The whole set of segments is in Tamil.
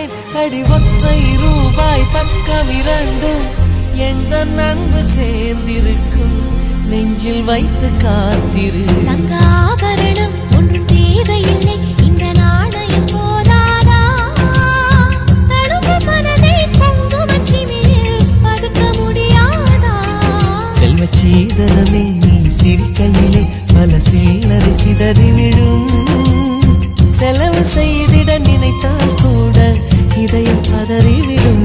பார்த்தேன் அடி ஒற்றை ரூபாய் பக்கம் இரண்டும் எந்த அன்பு சேர்ந்திருக்கும் நெஞ்சில் வைத்து காத்திரு. தங்க ஆபரணம் ஒன்றும் தேவையில்லை இந்த நாணயம் போதாதா தடுப்பு மனதை குங்குமச்சிமிழில் பதுக்க முடியாதா. செல்வச்சீதனமே நீ சிரிக்கையிலே பல சில்லறை சிதறிவிடும். செலவு செய்திட நினைத்தால் கூட இதயம் பதறிவிடும்.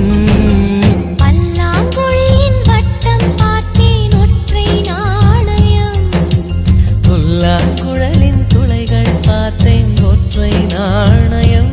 பல்லாங்குழியின் வட்டம் பார்த்தேன் ஒற்றை நாணயம். புல்லாங்குழலின் துளைகள் பார்த்தேன் ஒற்றை நாணயம்.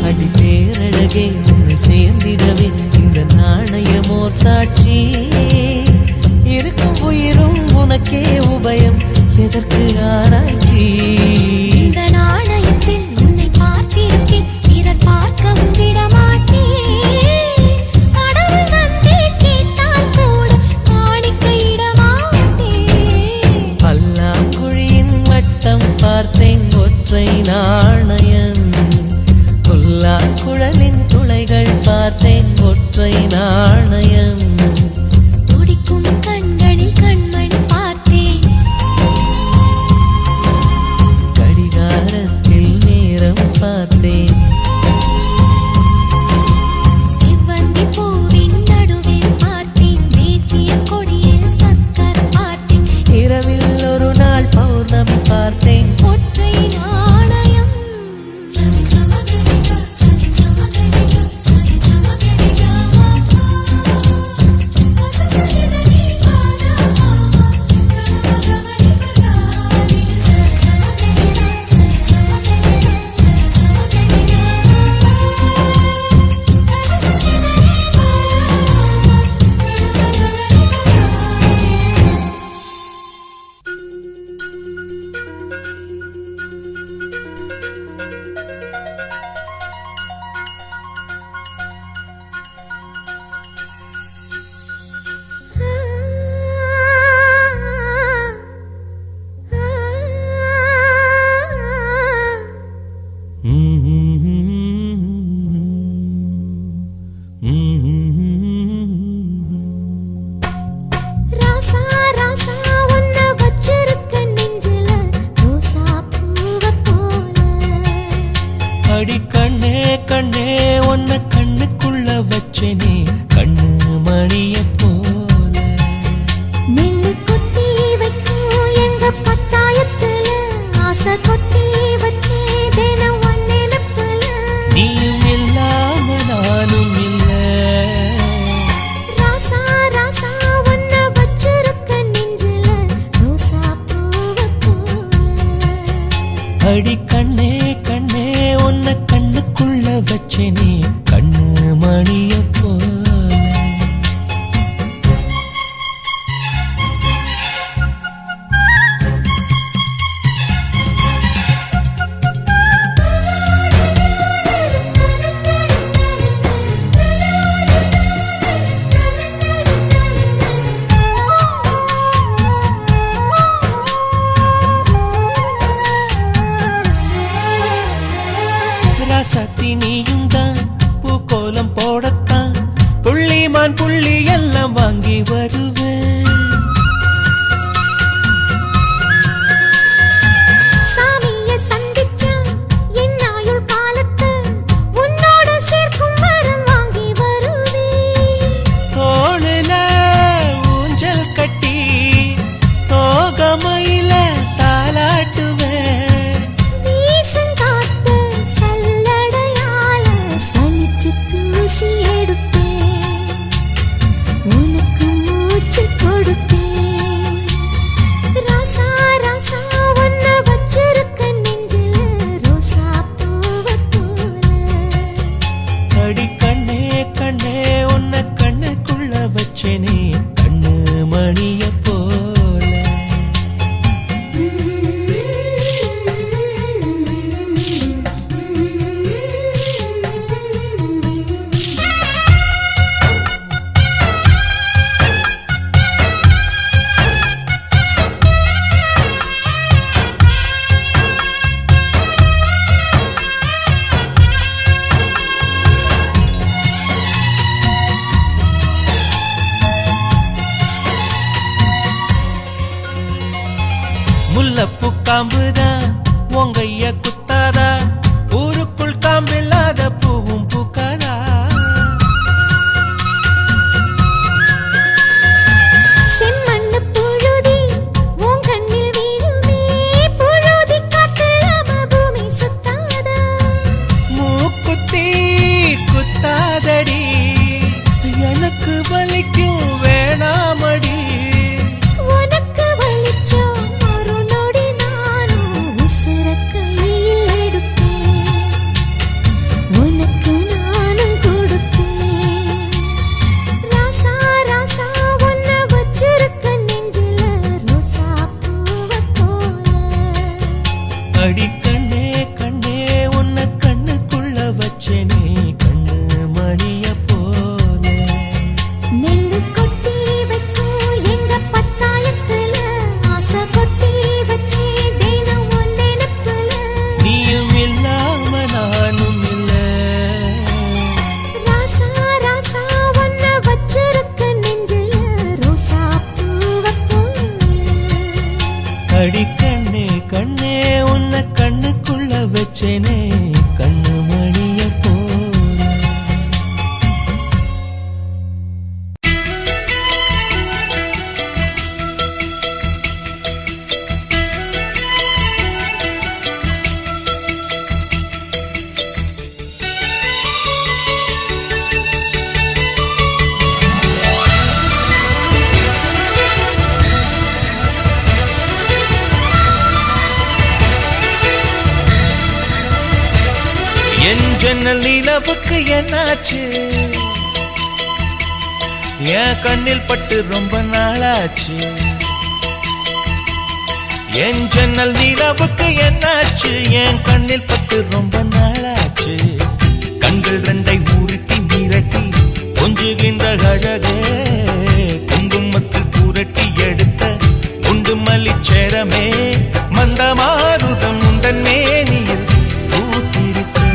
அடி பேரழகே உன்னை சேர்ந்திடவே இந்த நாணயமோர் சாட்சி. இருக்கும் உயிரும் உனக்கே உபயம் எதற்கு ஆராய்ச்சி. இந்த நாணயத்தில் உன்னை பார்த்திருக்கேன் பிறர் பார்க்கவும் விடமாட்டேன். கடவுள் வந்தே கேட்டால் கூட காணிக்கையிட மாட்டேன். பல்லாங்குழியின் வட்டம் பார்த்தேன் ஒற்றை நாணயம். குழலின் துளைகள் பார்த்தேன் ஒற்றை நாணயம். துடிக்கும் கண்களில் கண்மண் பார்த்தேன். கடிகாரத்தில் நேரம் பார்த்தேன். செவ்வந்தி பூவின் நடுவில் பார்த்தேன். தேசிய கொடியில் சக்கர் பார்த்தேன். இரவில் ஒரு நாள் பௌர்ணமி பார்த்தேன். ஒற்றை நாணயம். சரி சமகரிகா சரி சமகரிகா சரி சமகரிகா சசரிதனி பாதா கமகமரி பதாரி சரி சமகரிகா சரி சமகரிகா சரி சமகரிகா சசரிதனி பாதா கமகமரி ராசா ராசா உன்ன வச்சிருக்க நெஞ்சில ரோசா பூவ போல. அடி கண்ணே கண்ணே உன்னை கண்ணுக்குள்ள வச்சேனே கண்ணு மணிய போல. நெல்லு கொட்டி வைக்கும் எங்க பத்தாயத்துல ஆசை கொட்டி வச்சே தினம் ஒன் நினைப்புல. நீயும் இல்லாம நானும் இல்ல. ராசா ராசா உன்ன வச்சிருக்க நெஞ்சில ரோசா பூவ போல. அடி கண்ணே கண்ணே உன்னை கண்ணுக்குள்ள வச்சேனே கண்ணு மணிய போல. ராசாத்தி நீயும் தான் பூக்கோலம் போடத்தான் முல்லப்பூ காம்புதான் உங்கைய குத்தாதா, ஊருக்குள் காம்பில்லாத பூவும் பூக்காதா. செம்மண்ணு புழுதி உன் கண்ணில் வீழுமே, புழுதி காத்திடாம பூமி சுத்தாதா. மூக்குத்தி குத்தாதடி, எனக்கு வலிக்கும் வேணாமடி. உனக்கு வலிச்சா ஒரு நொடி நானும் உசுர கையில் எடுப்பேன், உனக்கு நானும் கொடுப்பேன். ராசா ராசா உன்னை வச்சிருக்க நெஞ்சில ரோசா பூவை போல. அடி கண்ணே கண்ணே உன்னை கண்ணுக்குள்ள வச்சேனே கண்ணு மணிய போல. நெல்லு கொட்டி வைக்கும் எங்க பத்தாயத்துல, ஆசை கொட்டி வச்சே தினம் உன் நினைப்புல. நீயும் இல்லாம நானும் இல்ல. ராசா ராசா உன்னை வச்சிருக்க நெஞ்சில ரோசா பூவை போல. அடி கண்ணே கண்ணே உன்னை கண்ணுக்குள்ள வச்சேனே கண்ணு மணிய போல. என் ஜன்னல் நிலவுக்கு என்னாச்சு, என் கண்ணில் பட்டு ரொம்ப நாளாச்சு. என் ஜன்னல் நிலவுக்கு என்னாச்சு, என் கண்ணில் பட்டு ரொம்ப நாளாச்சு. கண்கள் ரெண்டை உருட்டி மிரட்டி கொஞ்சுகின்ற அழகே, குங்குமத்தில் புரட்டி எடுத்த குண்டு மல்லிச்சேரமே, மந்தமாருதம் உந்தன் மேனியில் பூத்திருக்கு.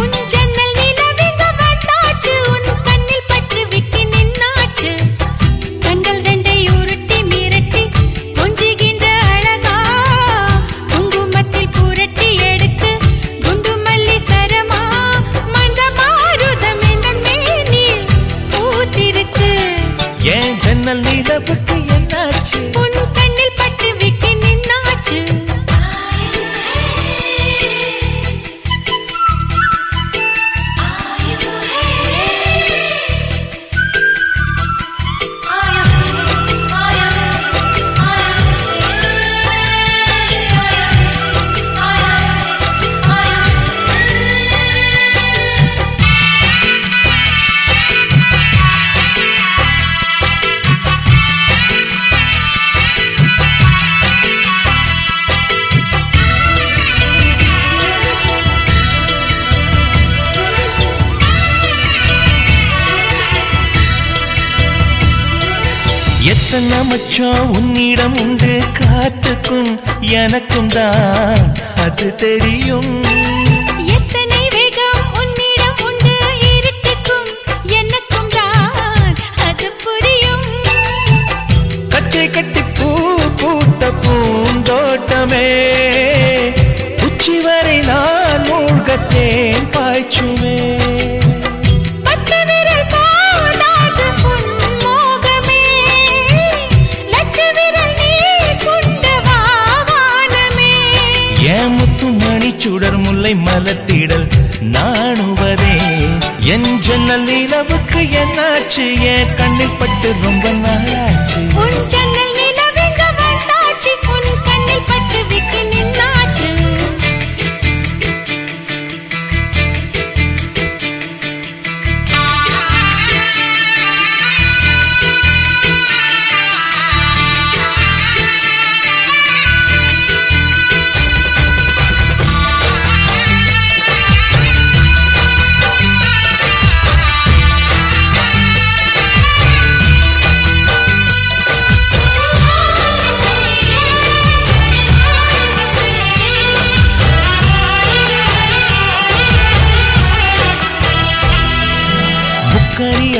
உன் ஜன்னல் நிலவிங்க வந்தாச்சு, உன் கண்ணில் பட்டு விக்கி நின்னாச்சு. கண்கள் ரெண்டை உருட்டி மிரட்டி கொஞ்சுகின்ற அழகா, குங்குமத்தில் புரட்டி எடுத்து குண்டு மல்லி சரமா, மந்த மாருதம் இந்த மேனில் பூத்திருக்கு. என் ஜன்னல் நிலவுக்கு என்னாச்சு, உன் கண்ணில் பட்டு விக்கி நின்னாச்சு. எத்தனை மச்சம் உன்னிடம் உண்டு, காத்துக்கும் எனக்கும் தான் அது தெரியும். எத்தனை வேகம் உன்னிடம் உண்டு, இருட்டுக்கும் எனக்கும் தான் அது புரியும். கச்சை கட்டி பூ பூத்த பூந்தோட்டமே, உச்சி வரை நான் மூழ்கத்தேன் பாய்ச்சுமே. பத்து விரல் போதாது உன் மோகமே, லட்ச விரல் நீ கொண்ட வாவானமே. என் முத்து மணி சுடர் முல்லை மலத்திடல் நாணுவதே. என் ஜன்னல் நிலவுக்கு என்னாச்சு, என் கண்ணில் பட்டு ரொம்ப நாளாச்சு. உன் ஜன்னல் நிலவிங்க வந்தாச்சு, உன் கண்ணில் பட்டு விக்கி நின்னாச்சு.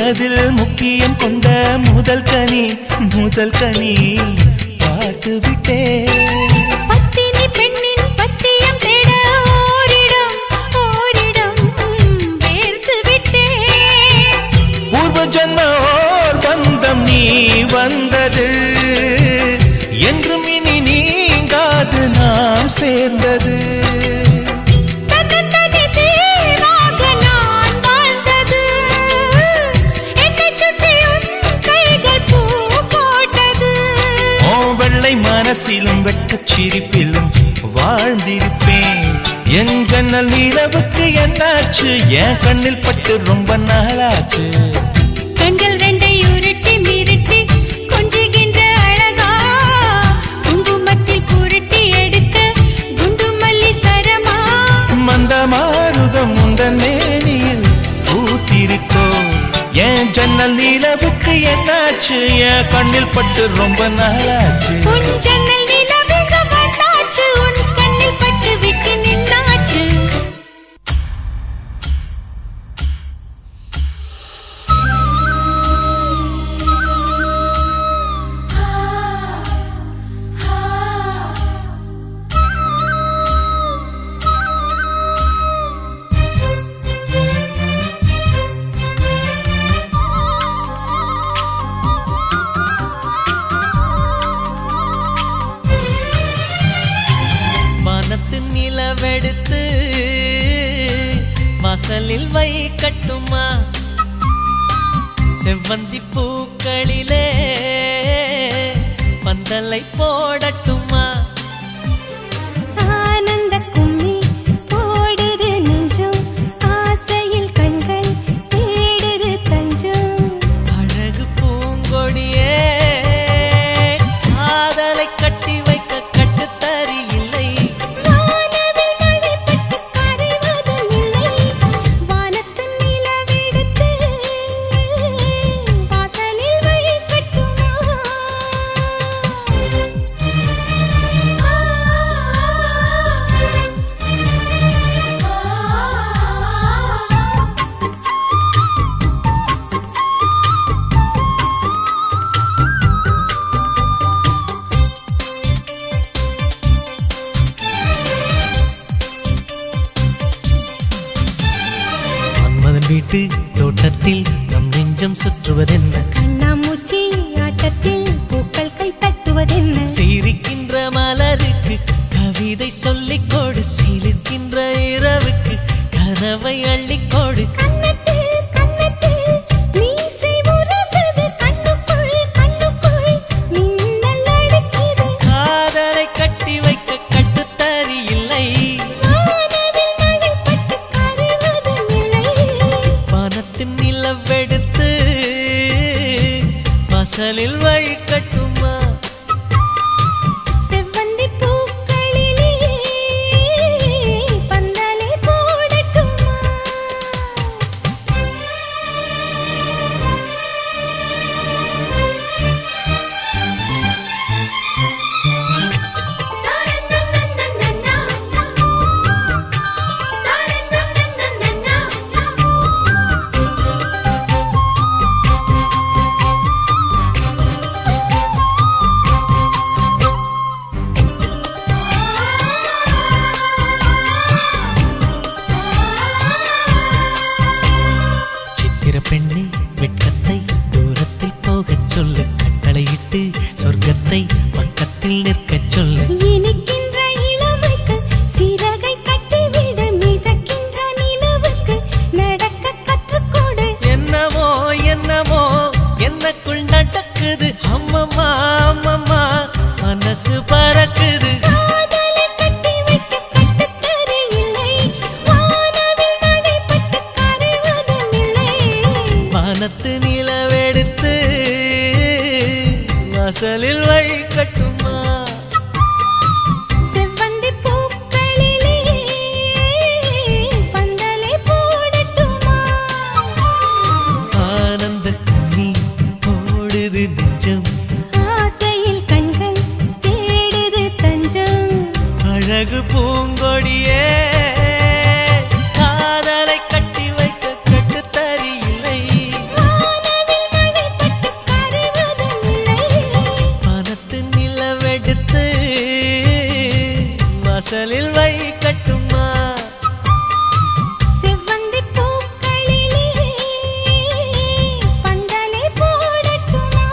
அதில் முக்கியம் கொண்ட முதல் கனி பார்த்து விட்டேன். நாம் சேர்ந்தது. மனசிலும் வெட்கச் சிரிப்பிலும் வாழ்ந்திருப்பேன். என் ஜன்னல் நிலவுக்கு என்னாச்சு? என் கண்ணில் பட்டு ரொம்ப நாளாச்சு. கண்கள் ரெண்டை உருட்டி மிரட்டி கொஞ்சுகின்ற அழகா, குங்குமத்தில் புரட்டி எடுக்க குண்டு மல்லி சரமா. மந்த மாருதம் உந்தன் மேனியில் பூத்திருக்கோ. என் ஜன்னல் நிலவுக்கு என்னாச்சு? என் கண்ணில் பட்டு ரொம்ப நாளாச்சு. உன் ஜன்னல் நிலவுக்கு வந்தாச்சு, உன் கண்ணில் பட்டு விட்டு நின்னாச்சு. நிலவெடுத்து வாசலில் வைக்கட்டுமா? செவ்வந்தி பூக்களிலே பந்தலை போடட்டுமா? ஆனந்த கும்மி போடுது நெஞ்சம், ஆசையில் கண்கள் தேடுது தஞ்சம். அழகு பூங்கொடியே காதலை கட்டி வைக்க கட்டுத்தறி இல்லை. வீட்டு தோட்டத்தில் நம் நெஞ்சம் சுற்றுவதென்ன? கண்ணாமூச்சி ஆட்டத்தில் பூக்கள் கை தட்டுவதென்ன? சிரிக்கின்ற மலருக்கு கவிதை சொல்லிக்கோடு, சிலிர்க்கின்ற இரவுக்கு கனவை அள்ளிக்கோடு. காதலை கட்டி வைக்க கட்டுத்தறி இல்லை. நிலவெடுத்து வாசலில் வைக்கட்டுமா? செவ்வந்தி பூக்களிலே பந்தலை போடட்டுமா? பெண்ணே வெட்கத்தை தூரத்தில் போகச் சொல்லு, கட்டளையிட்டு சொர்க்கத்தை பக்கத்தில் நிற்கச் சொல்லு. இனிக்கின்ற இளமைக்கு சிறகை கட்டிவிடு, மிதக்கின்ற நிலவுக்கு நடக்க கற்றுக்கொடு. என்னமோ என்னமோ என்னக்குள் நடக்குது, அம்மம்மா அம்மம்மா மனசு பறக்குது. வானத்து நிலவெடுத்து வாசலில் வைக்கட்டுமா? செவ்வந்தி பூக்களிலே பந்தலை போடட்டுமா? ஆனந்த நீ போடுது நெஞ்சம், ஆசையில் கண்கள் தேடுது தஞ்சம். அழகு பூங்கொடியே காதலை கட்டி வைக்க கட்டுத்தறி இல்லை. வானத்து நிலவெடுத்து வாசலில் வைக்கட்டுமா? செவ்வந்தி பூக்களிலே பந்தலை போடட்டுமா?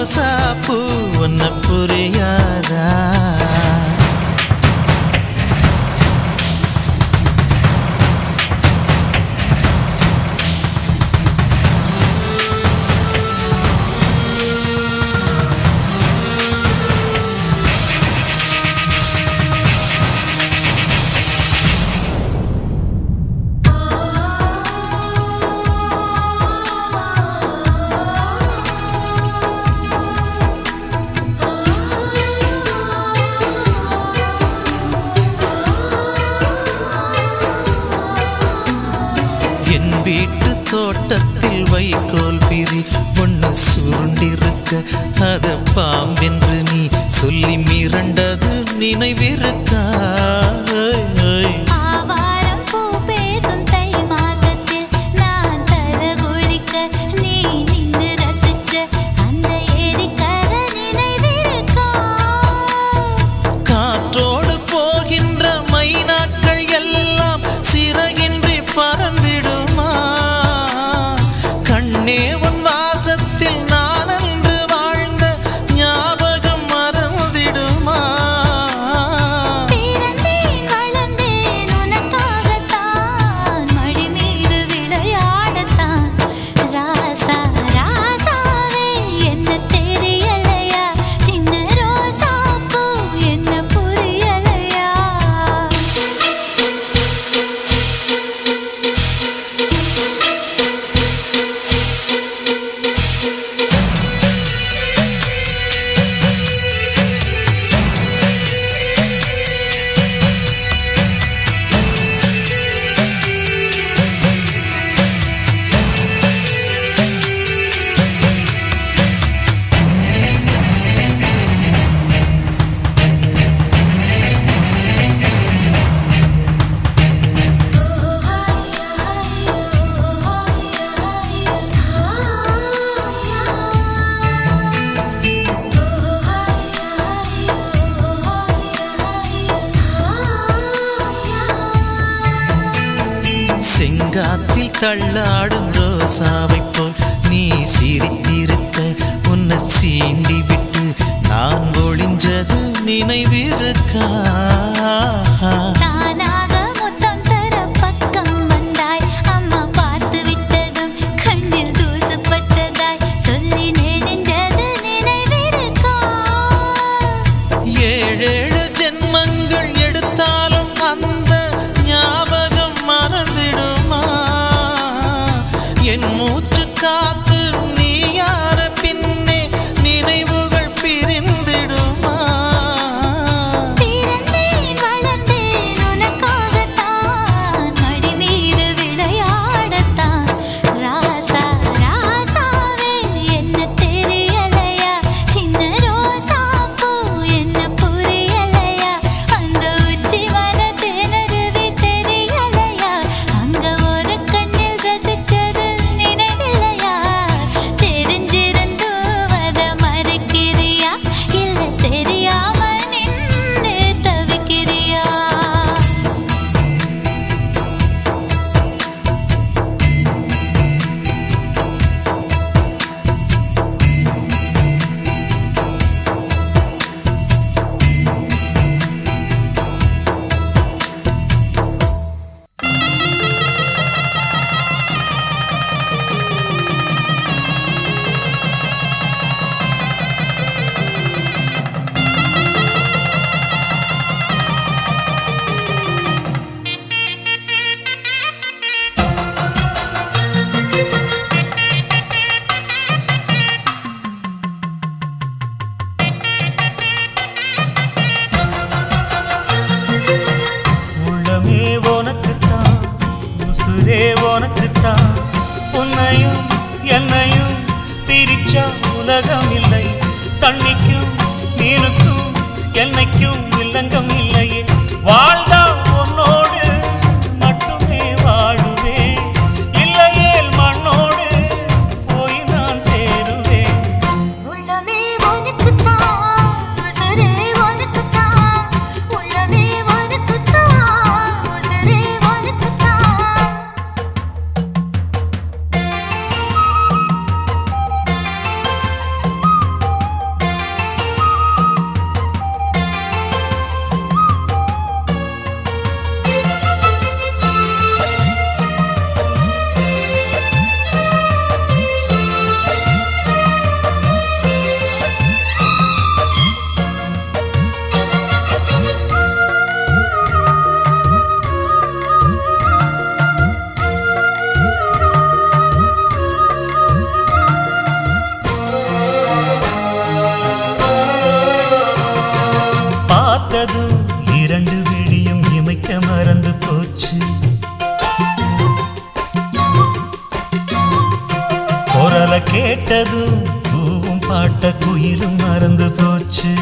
ரோசா பூ ஒன்ன புரியாதா? வீட்டு தோட்டத்தில் வைக்கோல் பிரி ஒன்று சுருண்டிருக்க அத பாம்பென்று நீ சொல்லி மிரண்டது நினைவிருக்கா? காற்றோடு போகின்ற மைனாக்கள் எல்லாம் சிறகின்றி பறந்திடுமா? கண்ணே உன் வாசத்தில் நான் அன்று வாழ்ந்த ஞாபகம் மறந்திடுமா? பிறந்தேன் வளர்ந்தேன் உனக்காகத்தான், மடி மீது விளையாடத்தான். ராசா ராசாவே என்ன தெரியலையா? சின்ன ரோசா பூ என்ன புரியலையா? செங்காத்தில் தள்ளாடும் ரோசாவை போல் நீ சிரித்திருக்க உன்னை சீண்டி விட்டு நான் ஒளிஞ்சது நினைவிருக்கா? தானாக முத்தம் தர பக்கம் வந்தாய், அம்மா பார்த்து விட்டதும் கண்ணில் தூசுப்பட்டதாய் சொல்லி நெடுஞ்சது நினைவிருக்கா? 7 ஜென்மங்கள் எடுத்தாலும் அந்த ஞாபகம் மறந்திடுமா? என் மூச்சு காத்து நீ யார பின்னே நினைவுகள் பிரிந்திடுமா? பிறந்தேன் வளர்ந்தேன் உனக்காகத்தான், மடி மீது விளையாடத்தான். ராசா ராசாவே என்ன தெரியலையா? சின்ன ரோசா பூ என்ன புரியலையா? அந்த உச்சி மலை திணறுவி தெரியலையா? அங்க ஒரு கண்ணில் ரசிச்சது நினைவில்லையா? தெரிஞ்சிருந்தும் அத மறைக்கிறியா? இல்ல தெரியாம நின்னு தவிக்கிறியா? உள்ளமே உனக்குத்தான், உசுரே உனக்குத்தான். உன்னையும் என்னையும் பிரிச்சா உலகம் இல்லை. தண்ணிக்கும் மீனுக்கும் என்னைக்கும் வில்லங்கம் இல்லையே. வாழ்ந்தா உன்னோடு மட்டுமே வாழுவேன், இல்லையேல் மண்ணோடு போய் நான் சேருவேன். உள்ளமே உனக்குத்தான், உசுரே உனக்குத்தான். உள்ளமே உனக்குத்தான், உசுரே உனக்குத்தான். கேட்டதும் பூவும் பாட்ட குயிலும் மறந்து போச்சு.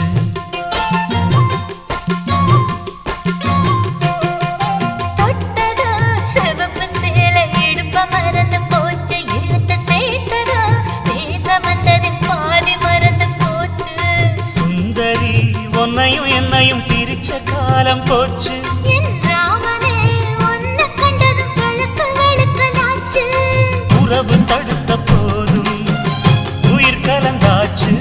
சுந்தரி உன்னையும் என்னையும் பிரிச்ச காலம் போச்சு. உறவு தடுத்த போதும் உயிர் கலந்தாச்சு.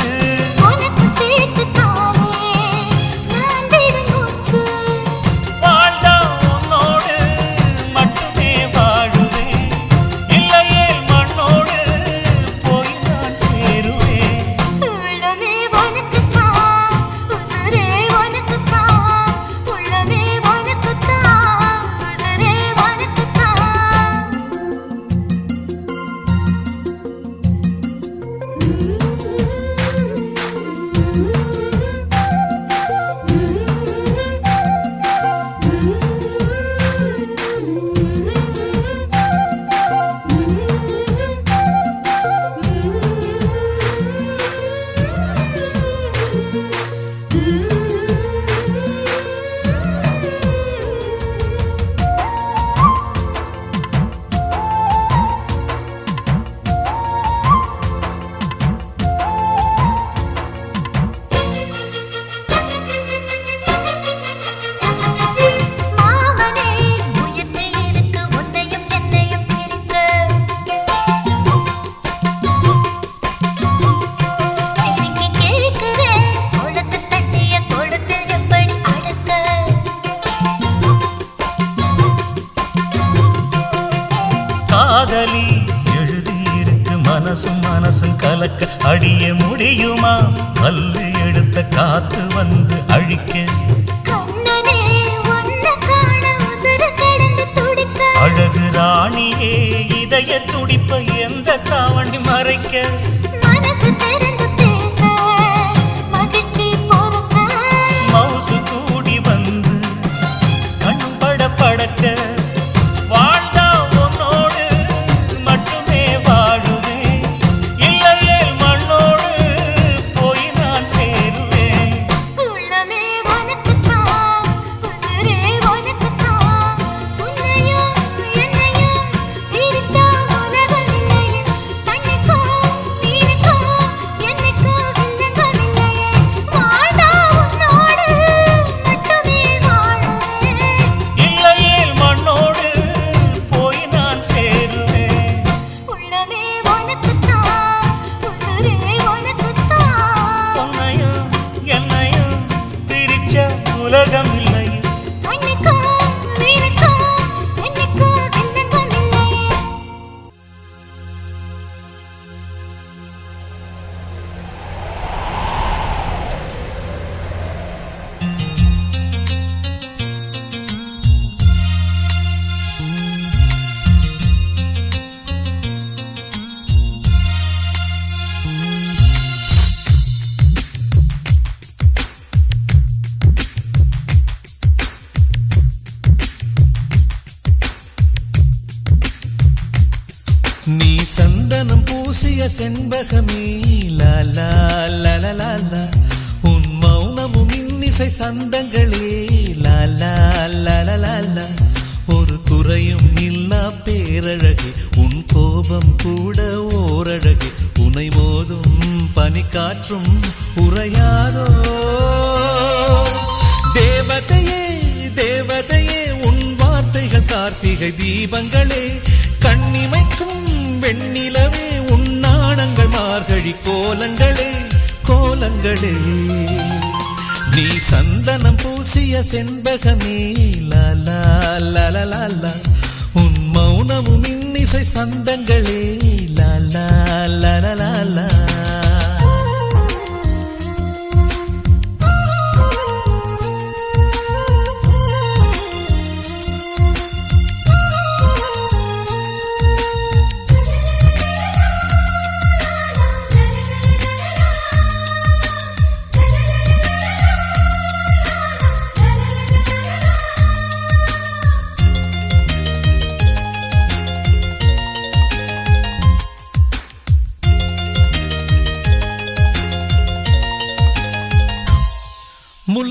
வாழ்ந்தா உன்னோடு மட்டுமே வாழுவேன், இல்லையே மண்ணோடு போய் நான் சேருவேன். காதலி எழுதியிருக்கு மனசும் மனசும் கலக்க, அடிய முடியுமா கல்லு எடுத்த காத்து வந்து அழிக்க. அழகு ராணியே இதய துடிப்ப எந்த தாவணி மறைக்க. மவுசு கூடி வந்து கண் பட படக்க. வாழ்ந்தா உன்னோடு மட்டுமே வாழுவேன், இல்லையே மண்ணோடு போய் நான் சேருவேன். உலகம் இல்லை. நீ சந்தனம் பூசிய செண்பகமே லாலா லாலா, உன் மௌனமும் இன்னிசை சந்தங்களே லாலா லாலா. ஒரு துறையும் இல்லா பேரழகே, உன் கோபம் கூட ஓரழகே, உனை மோதும் பனிக்காற்றும் உறையாதோ. தேவதையே தேவதையே, உன் வார்த்தைகள் கார்த்திகை தீபங்களே, கண்ணிமைக்கும் வெண்ணிலவே, உன் நாணங்கள் மார்கழி கோலங்களே கோலங்களே. நீ சந்தனம் பூசிய செண்பகமே லாலா லாலா, உன் மௌனமும் இன்னிசை சந்தங்களே லாலா லாலா.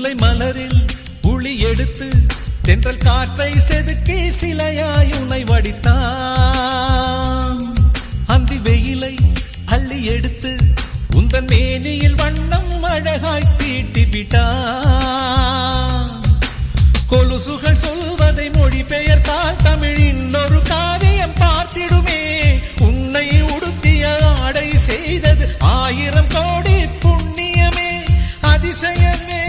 முல்லை மலரில் உளி எடுத்து தென்றல் காற்றை செதுக்கி சிலையாய் உனை வடித்தான். அந்தி வெயிலை அள்ளி எடுத்து உந்தன் மேனியில் வண்ணம் அழகாய் தீட்டி விட்டான். கொலுசுகள் சொல்வதை மொழிபெயர்த்தால் தமிழின் ஒரு காவியம் பார்த்திடுமே. உன்னை உடுத்திய ஆடை செய்தது 1000 கோடி புண்ணியமே. அதிசயமே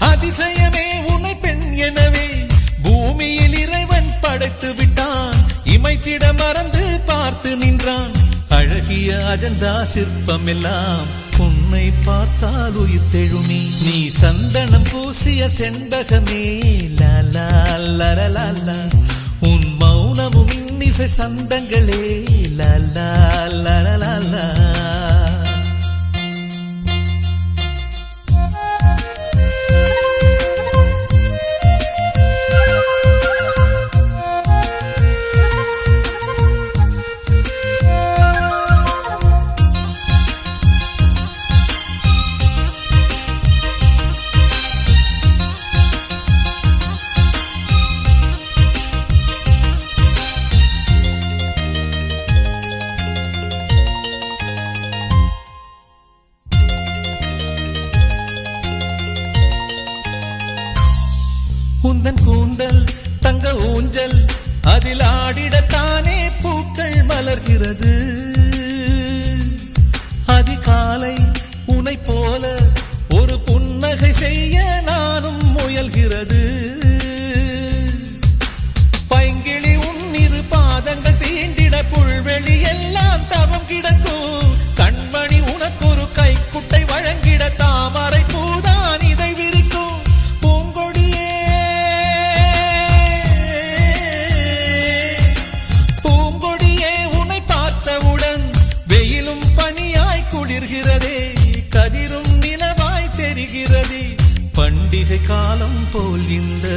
அதிசயமே உன்னை பெண் எனவே பூமியில் இறைவன் படைத்து விட்டான். இமைத்திட மறந்து பார்த்து நின்றான். அழகிய அஜந்தா சிற்பம் எல்லாம் உன்னை பார்த்தால் உயிர் தெழுமே. நீ சந்தனம் பூசிய செண்பகமே லாலா லலலா. உன் மௌனமும் இன்னிசை சந்தங்களே லாலா லலலா. உந்தன் கூந்தல் தங்க ஊஞ்சல் அதில் ஆடிடத்தானே பூக்கள் மலர்கிறது. அதிகாலை உனை போல ஒரு புன்னகை செய்ய நானும் முயல்கிறது. பைங்கிளி உன்னிரு பாதங்கள் தீண்டிட புல்வெளி எல்லாம் தவம் கிடக்கும். கண்மணி உனக்கு ஒரு கைக்குட்டை வழங்கிட தாமரை பூதான் இதை விரிக்கும். பூங்கொடியே உன்னை பார்த்தவுடன் வெயிலும் பனியாய் குளிர்கிறதே. கதிரும் நிலவாய் தெரிகிறதே. பண்டிகை காலம் போல் இந்த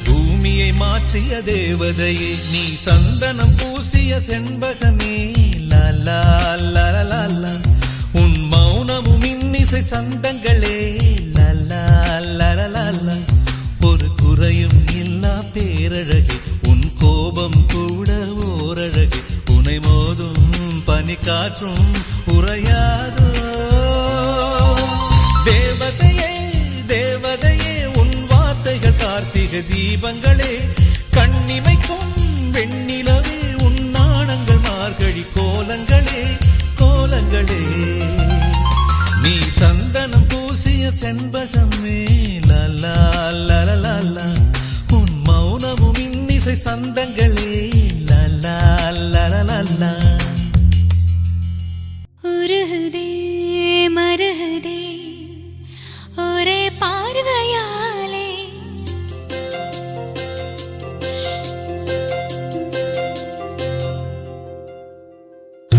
பூமியை மாற்றிய தேவதையே. நீ சந்தனம் பூசிய செண்பகமே லாலா லலலா. உன் மௌனமும் இன்னிசை சந்தங்களே லாலா லலலா. ஒரு குறையும் இல்லா பேரழகே உன் கோபம் கூட ஓரழகே. உனை மோதும் பனி காற்றும் உறையாதோ. தேவதையே தேவதையே உன் வார்த்தைகள் கார்த்திகை தீபங்களே. கண்ணிமைக்கும் வெண்ணிலவே உன் நாணங்கள் மார்கழி கோலங்களே கோலங்களே. நீ சந்தனம் பூசிய செண்பகமே லாலா லலலா. உன் மௌனமும் இன்னிசை சந்தங்களே லாலா லலலா. உருகுதே மருகுதே ஒரே பார்வையாலே.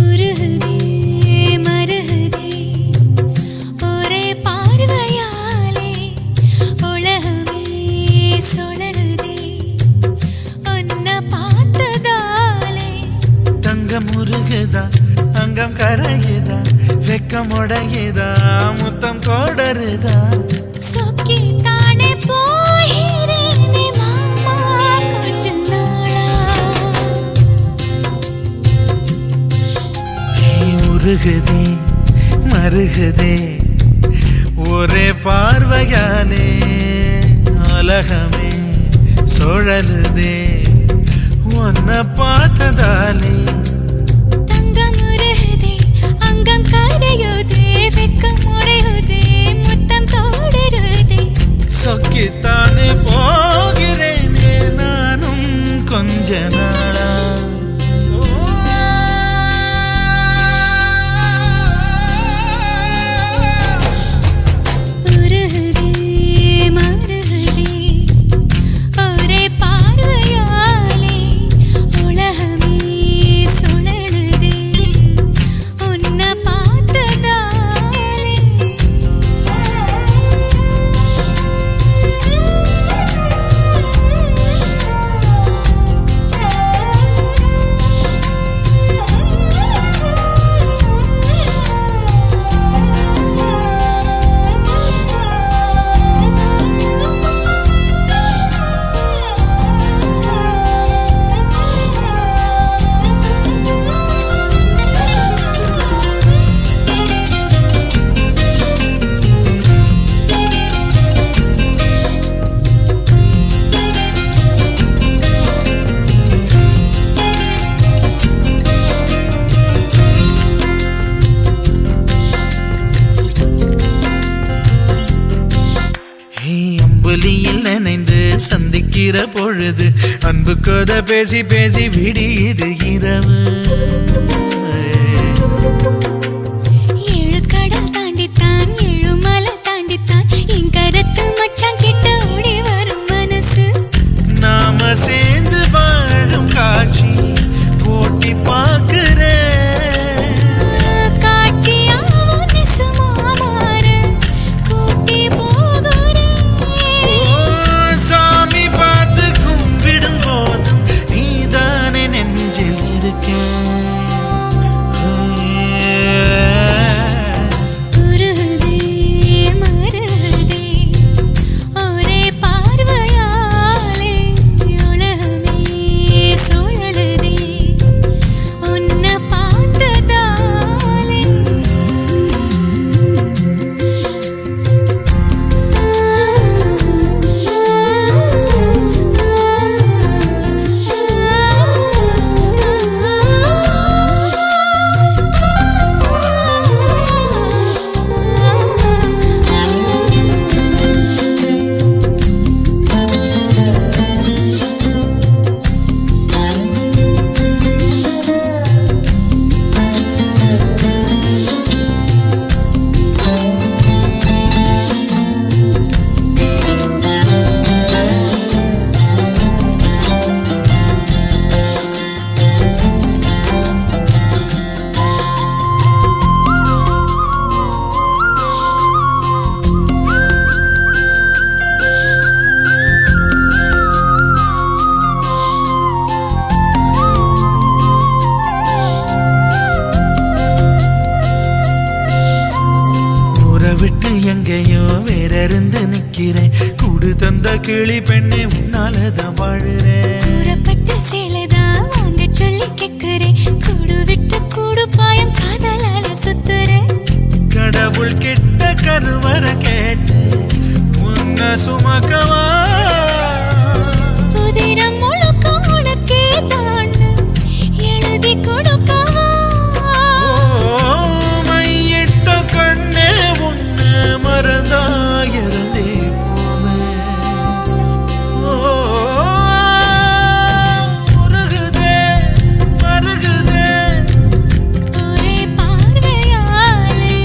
உருகுதே மருகுதே ஒரே பார்வையாலே. உலகமே சுழலுதே உன்னை பார்த்ததாலே. தங்கம் உருகுதா அங்கம் கரையுதா வெக்கம் உடையுதா முத்தம் கோடருதா. சொக்கி தானே போகிறேனே மாமா கொஞ்ச நாளா. உருகுதே மருகுதே ஒரே பார்வையாலே. உலகமே சுழலுதே உன்னை பார்த்ததாலே. தங்கம் உருகுதே அங்கம் கரையுதே வெக்கம் உடையுதே முத்தம் தோடுருதே. சொக்கித்தானே போகிறேனே நானும் கொஞ்ச நாளா. உருகுதே மருகுதே ஒரே பார்வையாலே. உலகமே சிரிக்கிற பொழுது அன்பு கதை பேசி பேசி விடியுது இரவு. ஏழு கடல் தாண்டித்தான் ஏழு மலை தாண்டித்தான் என் கருத்து மச்சான் கிட்ட ஓடி வரும் மனசு. நாம சேர்ந்து வாழும் காட்சி போட்டி பார்க்கிறேன். காட்சியாவும் நெசமா மாற கூட்டி போகிறேன். சாமி பார்த்து கும்பிடும் போதும் நீதானே நெஞ்சில் இருக்க. உருகுதே மருகுதே ஒரே பார்வையாலே உலகமே சுழலுதே உன்னை பார்த்ததாலே. ஊரை விட்டு எங்கேயோ வேற இருந்து நிக்கிறேன். கூடு தந்த கிளி பெண்ணே உன்னாலதான் வாழுறேன். கூறப்பட்ட சேலைதான் வாங்க சொல்லி கேட்கிறேன். கூடு விட்டு கூடு பாயம் காதலால சுத்துறேன். கடவுள் கிட்ட கருவற கேட்டு உன்னை சுமக்கவா. உதிரம் முழுக்க உனக்கே தாண்டு எழுதி கொடுக்கவா. மையிட்ட கண்ணே உன்னை மறந்தாயிருந்தே உருகுதே மருகுதே ஒரே பார்வையாலே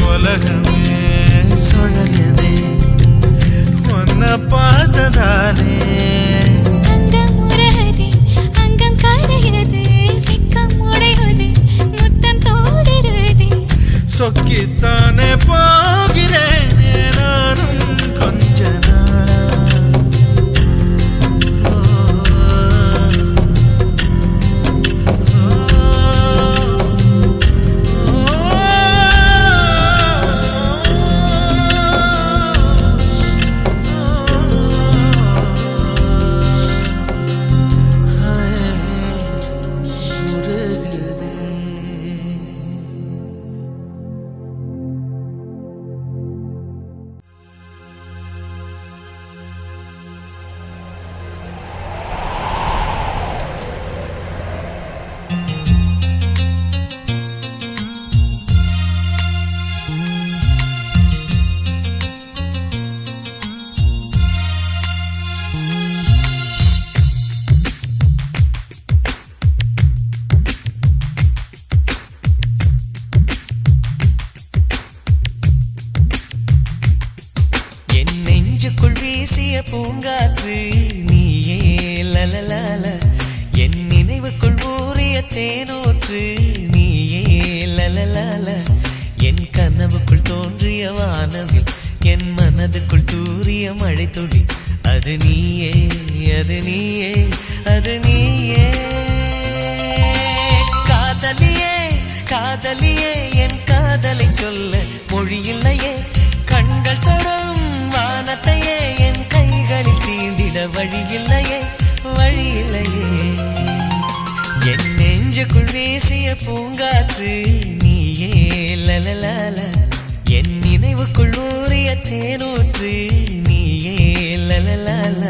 உலகமே சுழலுதே உன்னை பார்த்ததாலே. அங்கம் உருகுதே அங்கம் கரையுதே வெக்கம் உடையுதே முத்தம் தோடுருதே. சொக்கித்தானே போகிறேன் நானும் கொஞ்ச நாளா. வீசிய பூங்காற்று நீயே லலலால, என் நினைவுக்குள் ஊறிய தேனூற்று நீயே லலலால, என் கனவுக்குள் தோன்றிய வானவில் என் மனதுக்குள் தூறிய மழை துளி அது நீயே அது நீயே அது நீயே. காதலியே காதலியே என் காதலை சொல்ல மொழி இல்லையே, கண்கள் தொடும் வானத்தையே என் கைகளில் தீண்டிட வழி இல்லையே வழி இல்லையே. என் நெஞ்சுக்குள் வீசிய பூங்காற்று நீயே லலலால, என் நினைவுக்குள் ஊறிய தேனூற்று நீயே லலலால.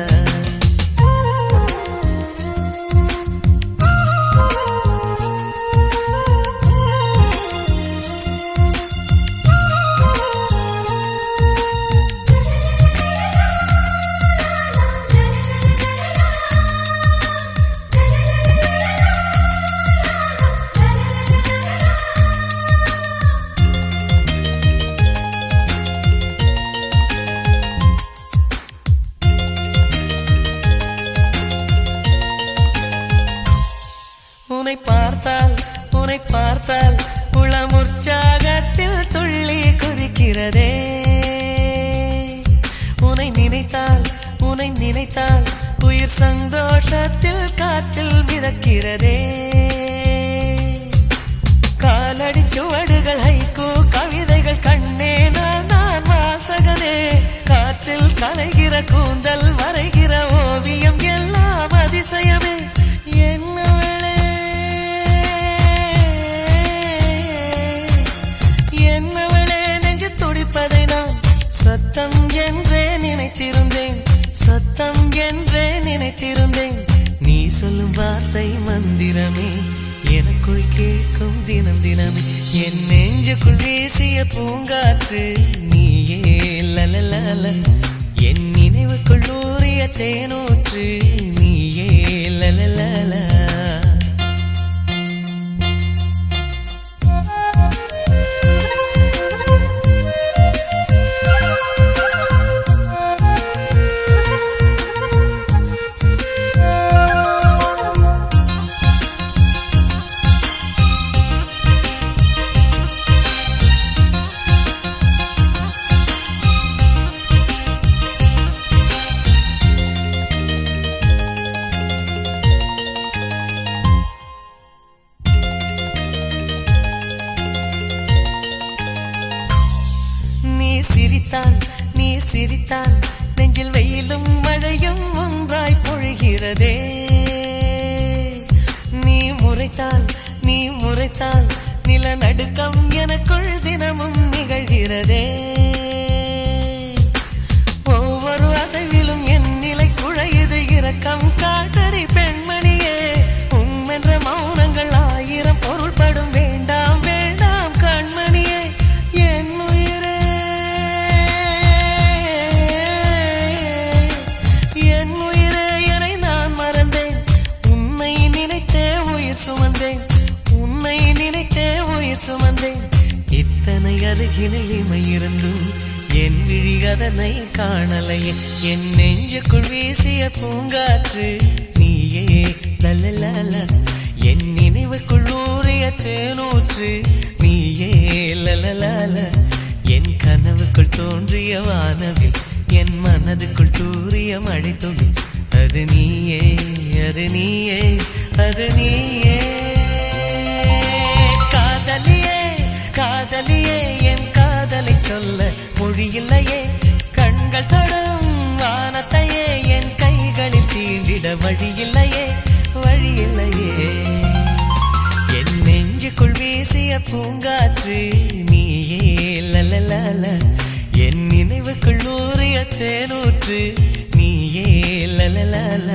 பார்த்தால் உன்னை பார்த்தால் உளம் உற்சாகத்தில் துள்ளி குதிக்கிறதே உன்னை நினைத்தால் உயிர் சந்தோஷத்தில் காற்றில் மிதக்கிறதே காலடி சுவடுகள் ஹைக்கூ கவிதைகள் கண்ணே நான் வாசகனே காற்றில் கலைகிற கூந்தல் வரைகிற ஓவியம் எல்லாம் அதிசயமே என்னவளே நெஞ்சு துடிப்பதை நான் சத்தம் என்றே நினைத்திருந்தேன் நீ சொல்லும் வார்த்தை மந்திரமே எனக்குள் கேட்கும் தினம் தினமே என் நெஞ்சுக்குள் வீசிய பூங்காற்று நீயே லலலல என் நினைவுக்குள் ஊறிய தேனூற்று நீயே லலலல நீ சிரித்தால் நெஞ்சில் வெயிலும் மழையும் ஒன்றாய் பொழிகிறதே நீ முறைத்தால் நிலநடுக்கம் எனக்குள் தினமும் நிகழ்கிறதே ஒவ்வொரு அசைவிலும் என் நிலை குழையுது இரக்கம் காட்டடி பெண்மணியே உம்மென்ற மௌனங்கள் ஆயிரம் பொருள்படும் வேண்டாம் வேண்டாம் கண்மணியே என் உயிரே என்னை நான் மறந்தேன் உன்னை நினைத்தே உயிர் சுமந்தேன் இத்தனை அருகினில் இமையிருந்தும் என் விழி அதனை காணலையே என் நெஞ்சுக்குள் வீசிய பூங்காற்று நீயே லலலல என் நினைவுக்குள் ஊறிய தேனூற்று நீயே லலலல என் கனவுக்குள் தோன்றிய வானவில் என் மனதுக்குள் தூறிய மழை துளி அது நீயே அது நீயே அது நீயே காதலியே என் காதலை சொல்ல மொழியில்லையே கண்கள் தொடும் வானத்தையே என் கைகளில் தீண்டிட வழியில்லையே என் நெஞ்சுக்குள் வீசிய பூங்காற்று நீயே லலலல என் நினைவுக்குள் ஊறிய தேனூற்று நீயே லலலல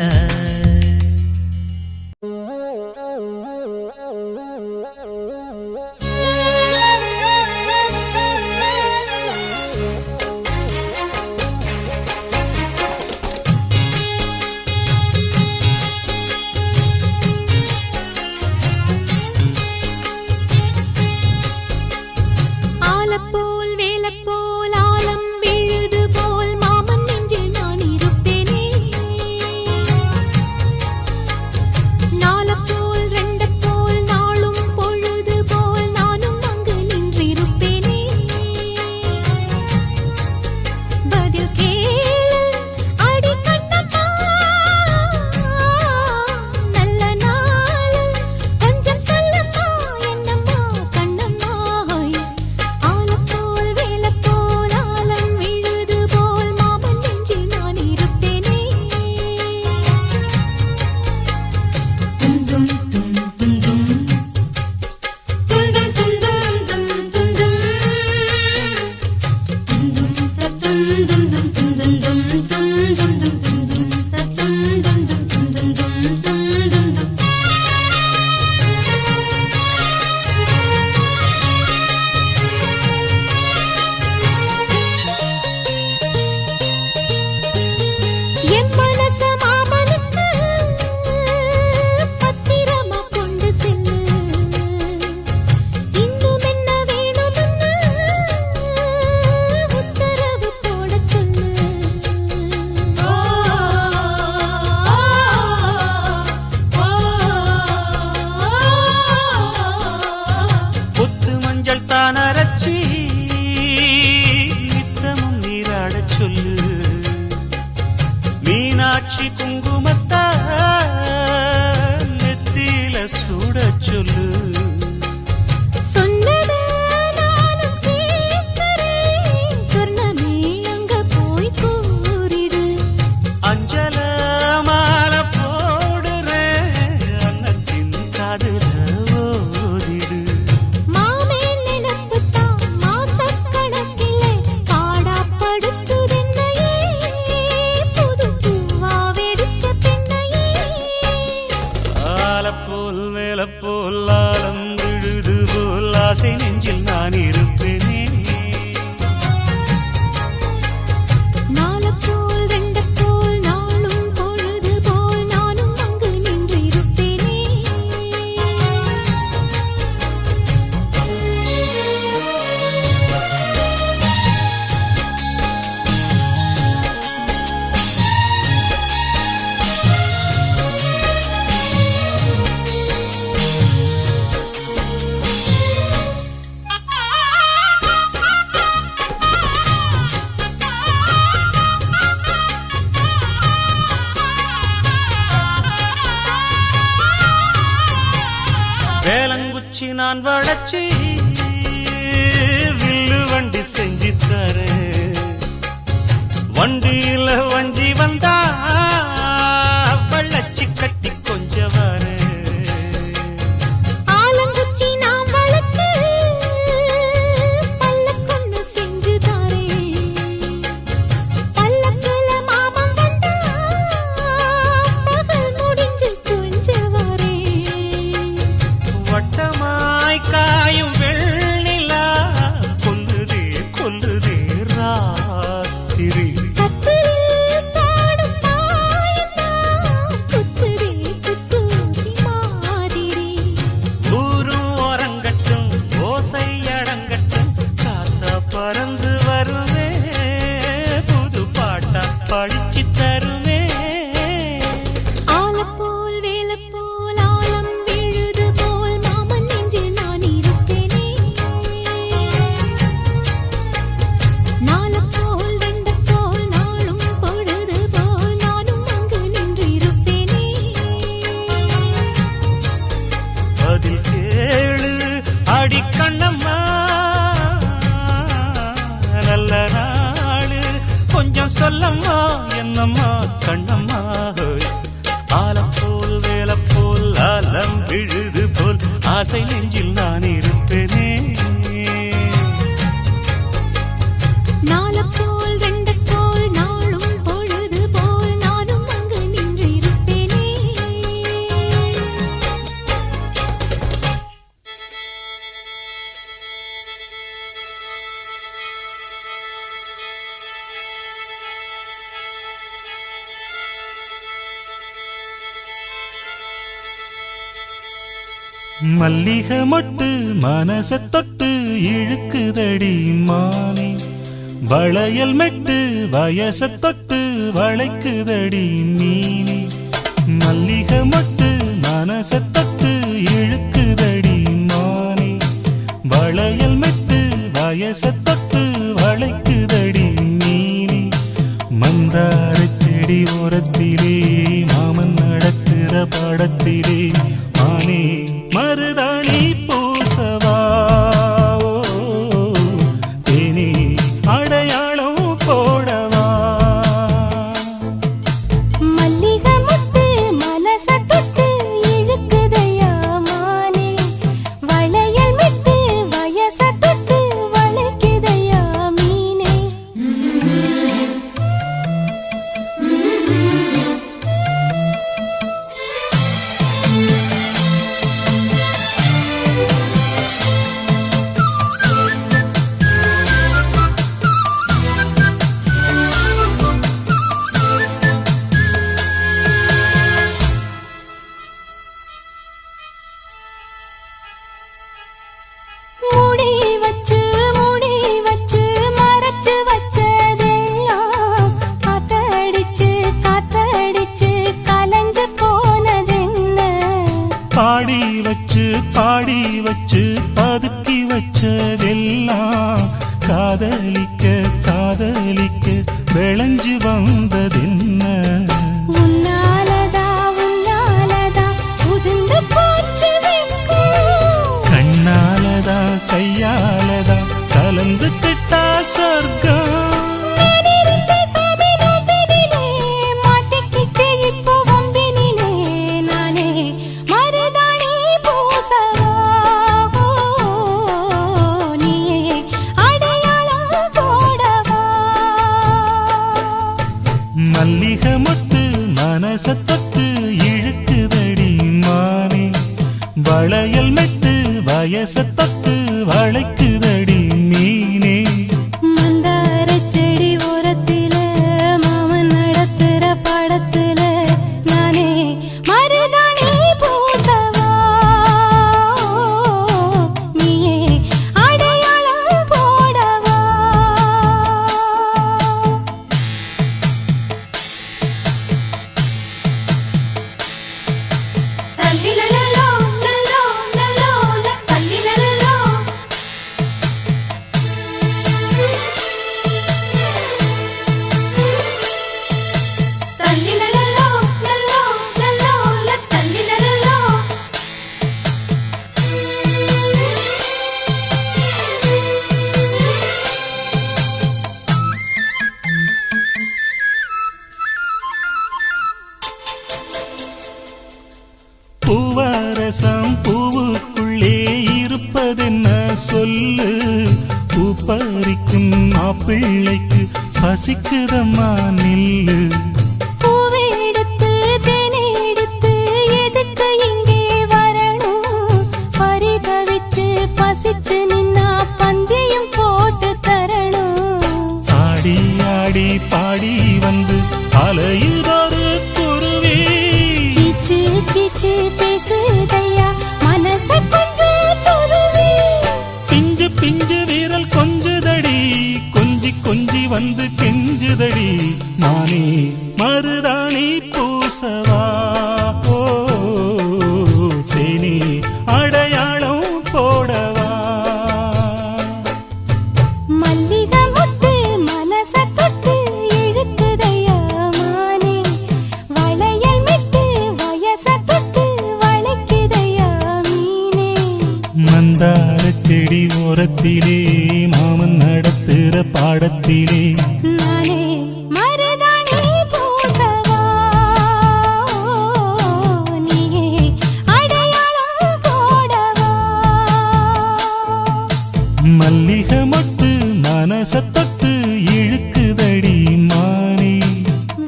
ஆலம் விழுது போல் ஆசை நெஞ்சில் நான் இருப்பேனே. நாலப்போல் ரெண்டப்போல் நாளும் பொழுது போல் நானும் அங்கு நின்று இருப்பேனே. வேலங்குச்சி நான் வளச்சி வில்லு வண்டி செஞ்சு தரேன். வண்டியில வஞ்சி வந்தா வள்ளச்சி கட்டி கொஞ்சம் வரேன். ஆலங்குச்சி நாம் வளச்சு பல்லக்கொன்னு செஞ்சு தாரேன். பல்லக்குல மாமன் வந்தா பகல் முடிஞ்சு கொஞ்சம் வரேன். வட்டமாய் காயும் வெள்ளிலா கொல்லுதே கொல்லுதே ராத்திரி. கட்டில் பாடும் தாயந்தான் குத்துதே குத்தூசி மாதிரி. ஊரும் ஓரங்கட்டும் ஓசை அடங்கட்டும் காத்தா பறந்து வருவே புது பாட்டா படிச்சு தருவே. ஆலப்போல் வேலப்போல் ஆலம் விழுது போல் மாமன் நெஞ்சில் நான் இருப்பேனே. நாலப்போல் ரெண்டப்போல் நாளும் பொழுது போல் நானும் அங்கு நின்று இருப்பேனே. பதில் கேளு அடி கண்ணம்மா நல்ல நாளு கொஞ்சம் சொல்லம்மா என்னம்மா கண்ணம்மா. ஆலம் போல் வேலப்போல் ஆலம் விழுது போல் ஆசை நெஞ்சில் நான் இருப்பேனே. நாலப்போல் ரெண்டப்போல் நாளும் பொழுது போல் நானும் அங்கு நின்று இருப்பேனே. மல்லிகை மொட்டு மனச தொட்டு இழுக்குதடி மானே. வளையல் மெட்டு வயச தொட்டு வளைக்குதடி மீனே. மல்லிகை மொட்டு மனச தொட்டு இழுக்குதடி மானே. வளையல் மெட்டு வயச தொட்டு வளைக்குதடி மீனே. மந்தார செடி ஓரத்திலே மாமன் நடக்கிற படத்திலே மானே மருதாணி பூசவா தேனி அடையாளம் போடவா. மல்லிகை முத்து மனச தொட்டு இழுக்குதையா மானே. வளையல் மெட்டு வயச தொட்டு வளைக்குதையா மீனே. மூடி வச்சு மறைச்சு வச்சதெல்லாம் காத்தடிச்சு காத்தடிச்சு கலந்து போனதென்ன. பாடி வச்சு பதுக்கி வச்சதெல்லாம் காதலிக்க காதலிக்க விளைஞ்சு வந்ததென்ன. உன்னாலதா உதிர்ந்து போச்சு வெட்கம். கண்ணாலதா கையாலதா கலந்து கிட்டா சொர்க்கம். நான் இருந்த சாமி நோம்பினிலே மாட்டிக்கிட்டு இப்போ வம்பினிலே நானே மருதாணி பூசவா. நீயே அடையாளம் போடவா. மல்லிகை வயச தொட்டு வளைக்குதடி மீனே மந்தார செடி ஓரத்தில மாமன் நடத்துற படத்துல நானே மருதாணி பூசவா நீயே அடையாளம் போடவா தல்லிலலலோ லலோ லலோ தல்லிலலலோ தல்லிலலலோ லலோ லலோ தல்லிலலலோ பூவரசம் பூவுக்குள்ளே இருப்பதென்ன சொல்லு பூ பறிக்கும் மாப்பிள்ளைக்கு பசிக்குதம்மா நில்லு பூவெடுத்து தேனெடுத்து எதுக்கு இங்கே வரணும் பரிதவிச்சு பசிச்சு நின்னா பந்தியும் போட்டு தரணும் ஆடி ஆடி பாடி வந்து அலையுதொரு குருவி கீச்சு கீச்சு பேசுதையா மனச கொஞ்சம் துருவி பிஞ்சு பிஞ்சு வீரல் கொஞ்சுதடி கொஞ்சி கொஞ்சி வந்து கெஞ்சுதடி நானே மருதாணி பூசவா ஓ சேனி அடையாளம் போடவா மல்லிகை முத்து மனச தொட்டு இழுக்குதையா மானே வளையல் மிட்டு வயச தொட்டு வளைக்குதையா மீனே மந்தார செடி ஓரத்திலே மாமன் நடத்துற பாடத்திலே நானே மருதாணி பூசவா நீயே அடையாளம் போடவா மல்லிகை மொட்டு மனச தொட்டு இழுக்குதடி மானே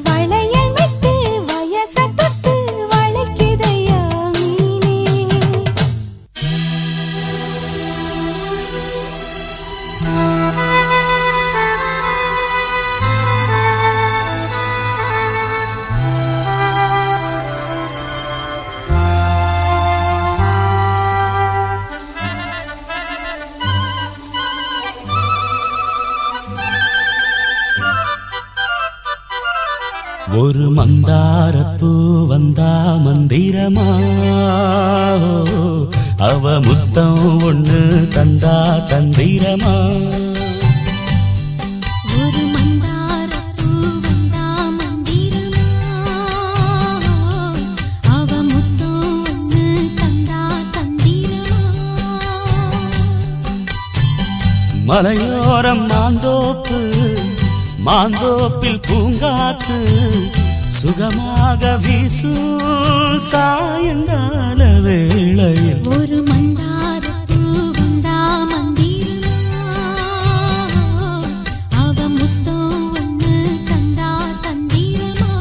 வளையல் மிட்டு வயச தொட்டு வளைக்குதையா மீனே ஒரு மந்தாரப்பூ வந்தா மந்திரமா அவ முத்தம் ஒண்ணு தந்தா தந்திரமா ஒரு மந்தாரப்பூ வந்தா மந்திரமா அவ முத்தம் ஒண்ணு தந்தா தந்திரமா மலையோரம் மாந்தோப்பு மாந்தோப்பில் பூங்காத்து சுகமாக வீசும் சாயங்கால வேளையில் ஒரு மந்தாரப்பூ வந்தா மந்திரமா அவ முத்தம் ஒண்ணு தந்தா தந்திரமா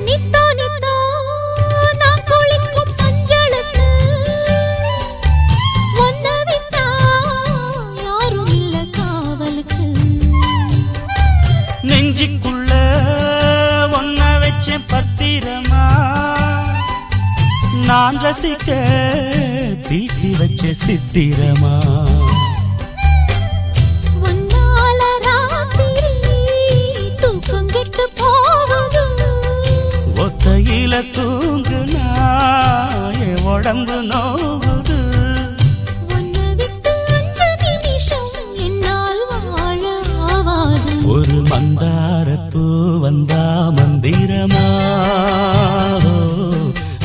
நித்தோ நித்தோ நான் குளிக்கும் மஞ்சளுக்கு ஒன்ன விட்டா யாரும் இல்ல காவலுக்கு நெஞ்சுக்குள்ள ஒன்ன வச்ச பத்திரமா நான் ரசிக்க தீட்டி வச்ச சித்திரமா ஒன்னால ராத்திரி தூக்கம் கெட்டு போகுது ஒத்தையில தூங்குனா என் உடம்பு நோகுது ஒன்ன விட்டு 5 நிமிஷம் என்னால் வாழ ஆவாது ஒரு மந்தாரப்பூ வந்தா மந்திரமா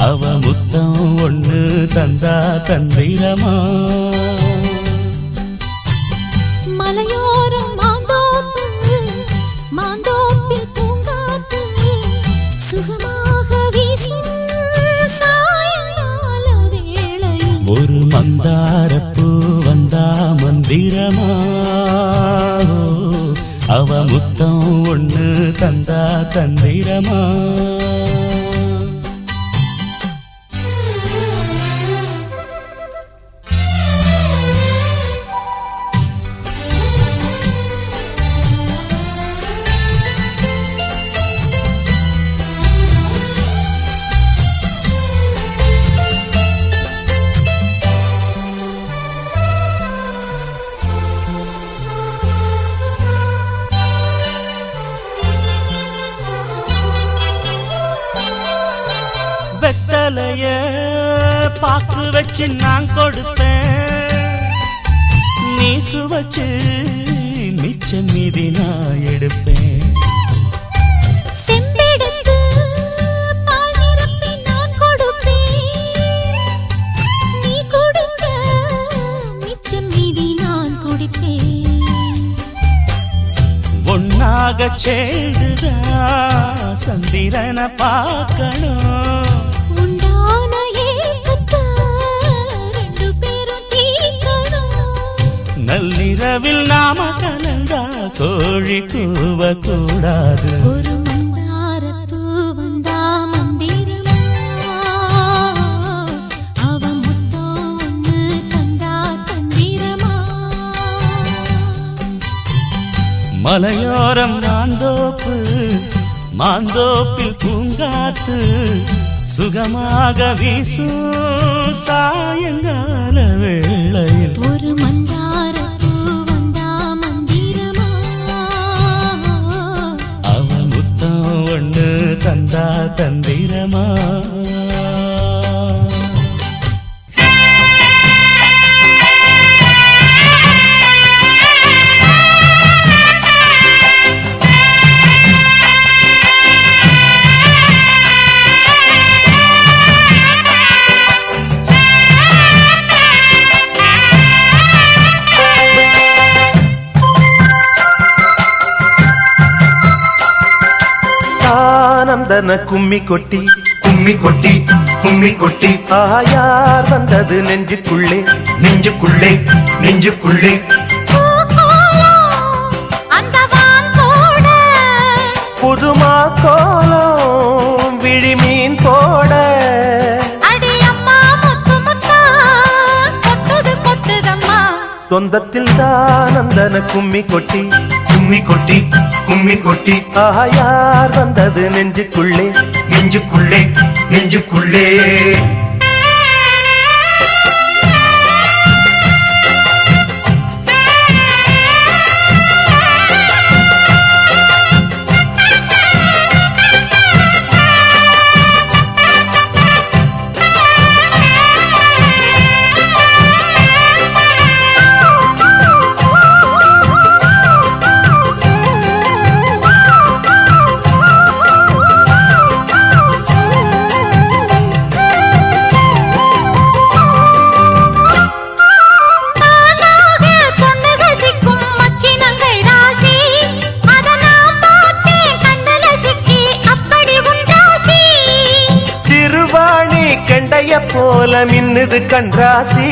அவ முத்தம் ஒண்ணு தந்தா தந்திரமா மந்திரமா அவ முத்தம் ஒண்ணு தந்தா தந்திரமா வெத்தலைய பாக்கு வச்சு நான் கொடுப்பேன் நீ சுவச்சு மிச்சம் மீதி நான் எடுப்பேன் செம்பெடுத்து பால் நிரப்பி நான் கொடுப்பேன் நீ குடிச்ச மிச்சம் மீதி நான் குடிப்பேன் ஒன்னாக சேர்ந்துதான் சந்திரனை பார்க்கணும் உண்டான ஏக்கத்தான் ரெண்டு பேரும் தீர்க்கணும் நள்ளிரவில் நாம கலந்தா கோழி கூவ கூடாது ஒரு மந்தாரப்பூ வந்தா மந்திரமா அவ முத்தம் ஒண்ணு தந்தா தந்திரமா மலையோரம் மாந்தோப்பு மாந்தோப்பில் பூங்காத்து சுகமாக வீசும் சாயங்கால வேளையில் ஒரு மந்தாரப்பூ வந்தா மந்திரமா அவ முத்தம் ஒண்ணு தந்தா தந்திரமா ஆனந்தன கும்மி கொட்டி கும்மி கொட்டி கும்மி கொட்டி யார் வந்தது நெஞ்சுக்குள்ளே நெஞ்சுக்குள்ளே நெஞ்சுக்குள்ளே புதுமா கோலம் விழிமீன் போட சொந்தத்தில் தானந்தன கும்மி கொட்டி கும்மி கொட்டி கும்மி கொட்டி யார் வந்தது நெஞ்சுக்குள்ளே நெஞ்சுக்குள்ளே நெஞ்சுக்குள்ளே போல மின்னுது கண்ராசி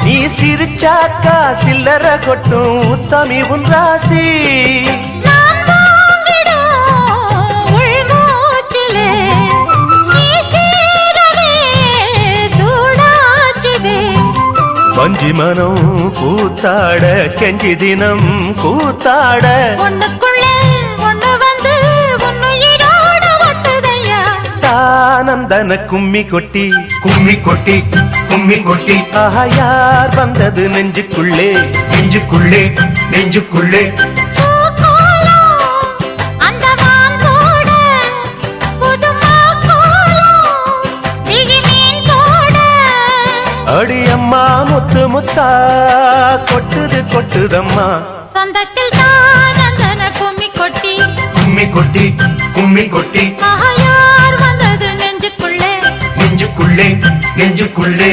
நீ சிரிச்சாக்கா சில்லற கொட்டும் உத்தமி உன் ராசி வஞ்சி மனம் கூத்தாட கெஞ்சி தினம் கூத்தாட ஆனந்தன கும்மி கொட்டி கும்மி கொட்டி கும்மி கொட்டி யார் வந்தது நெஞ்சுக்குள்ளே நெஞ்சுக்குள்ளே நெஞ்சுக்குள்ளே அடியம்மா முத்து முத்தா கொட்டுது கொட்டுதம்மா சொந்தத்தில் தானந்தன கும்மி கொட்டி கும்மி கொட்டி கும்மி கொட்டி யார் வந்தது நெஞ்சுக்குள்ளே நெஞ்சுக்குள்ளே நெஞ்சுக்குள்ளே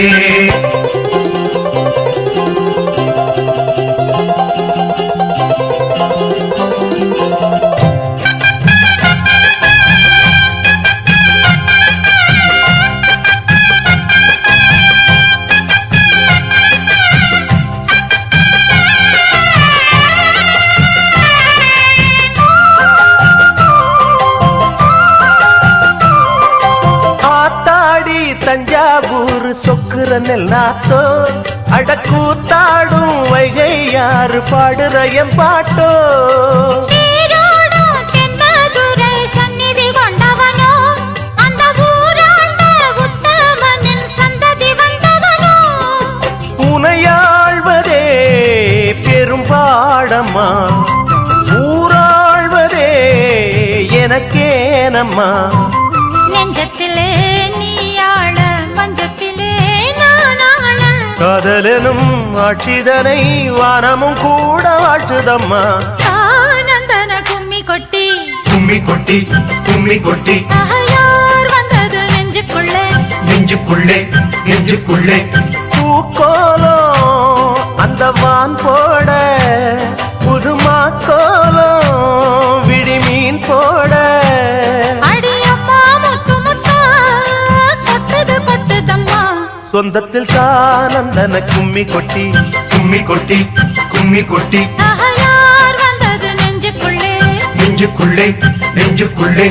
சொக்குற நெல்லாத்தோ அடக்கூத்தாடும் வைகை யாரு பாடுற என் பாட்டோ நீரோடும் தென்மதுரை சந்நிதி கொண்டவனோ அந்த ஊராண்ட உத்தமனின் சந்ததி வந்தவனோ உனையாழ்வதே பெரும் பாடம்மா ஊராழ்வதே எனக்கேனம்மா நெஞ்சத்திலே நீயாள மஞ்சத்திலே நானாள காதலனும் ஆட்சிதனை வானமும் கூட வாழ்த்துதம்மா ஆனந்தன கும்மி கொட்டி கும்மி கொட்டி கும்மி கொட்டி யார் வந்தது நெஞ்சுக்குள்ளே நெஞ்சுக்குள்ளே நெஞ்சுக்குள்ளே பூக்கோலம் அந்த வான் போட புதுமா கோலம் விழிமீன் போட அடியம்மா முத்து முத்தா கொட்டுது கொட்டுதம்மா சொந்தத்தில் தானந்தன கும்மி கொட்டி கும்மி கொட்டி கும்மி கொட்டி யார் வந்தது நெஞ்சுக்குள்ளே நெஞ்சுக்குள்ளே நெஞ்சுக்குள்ளே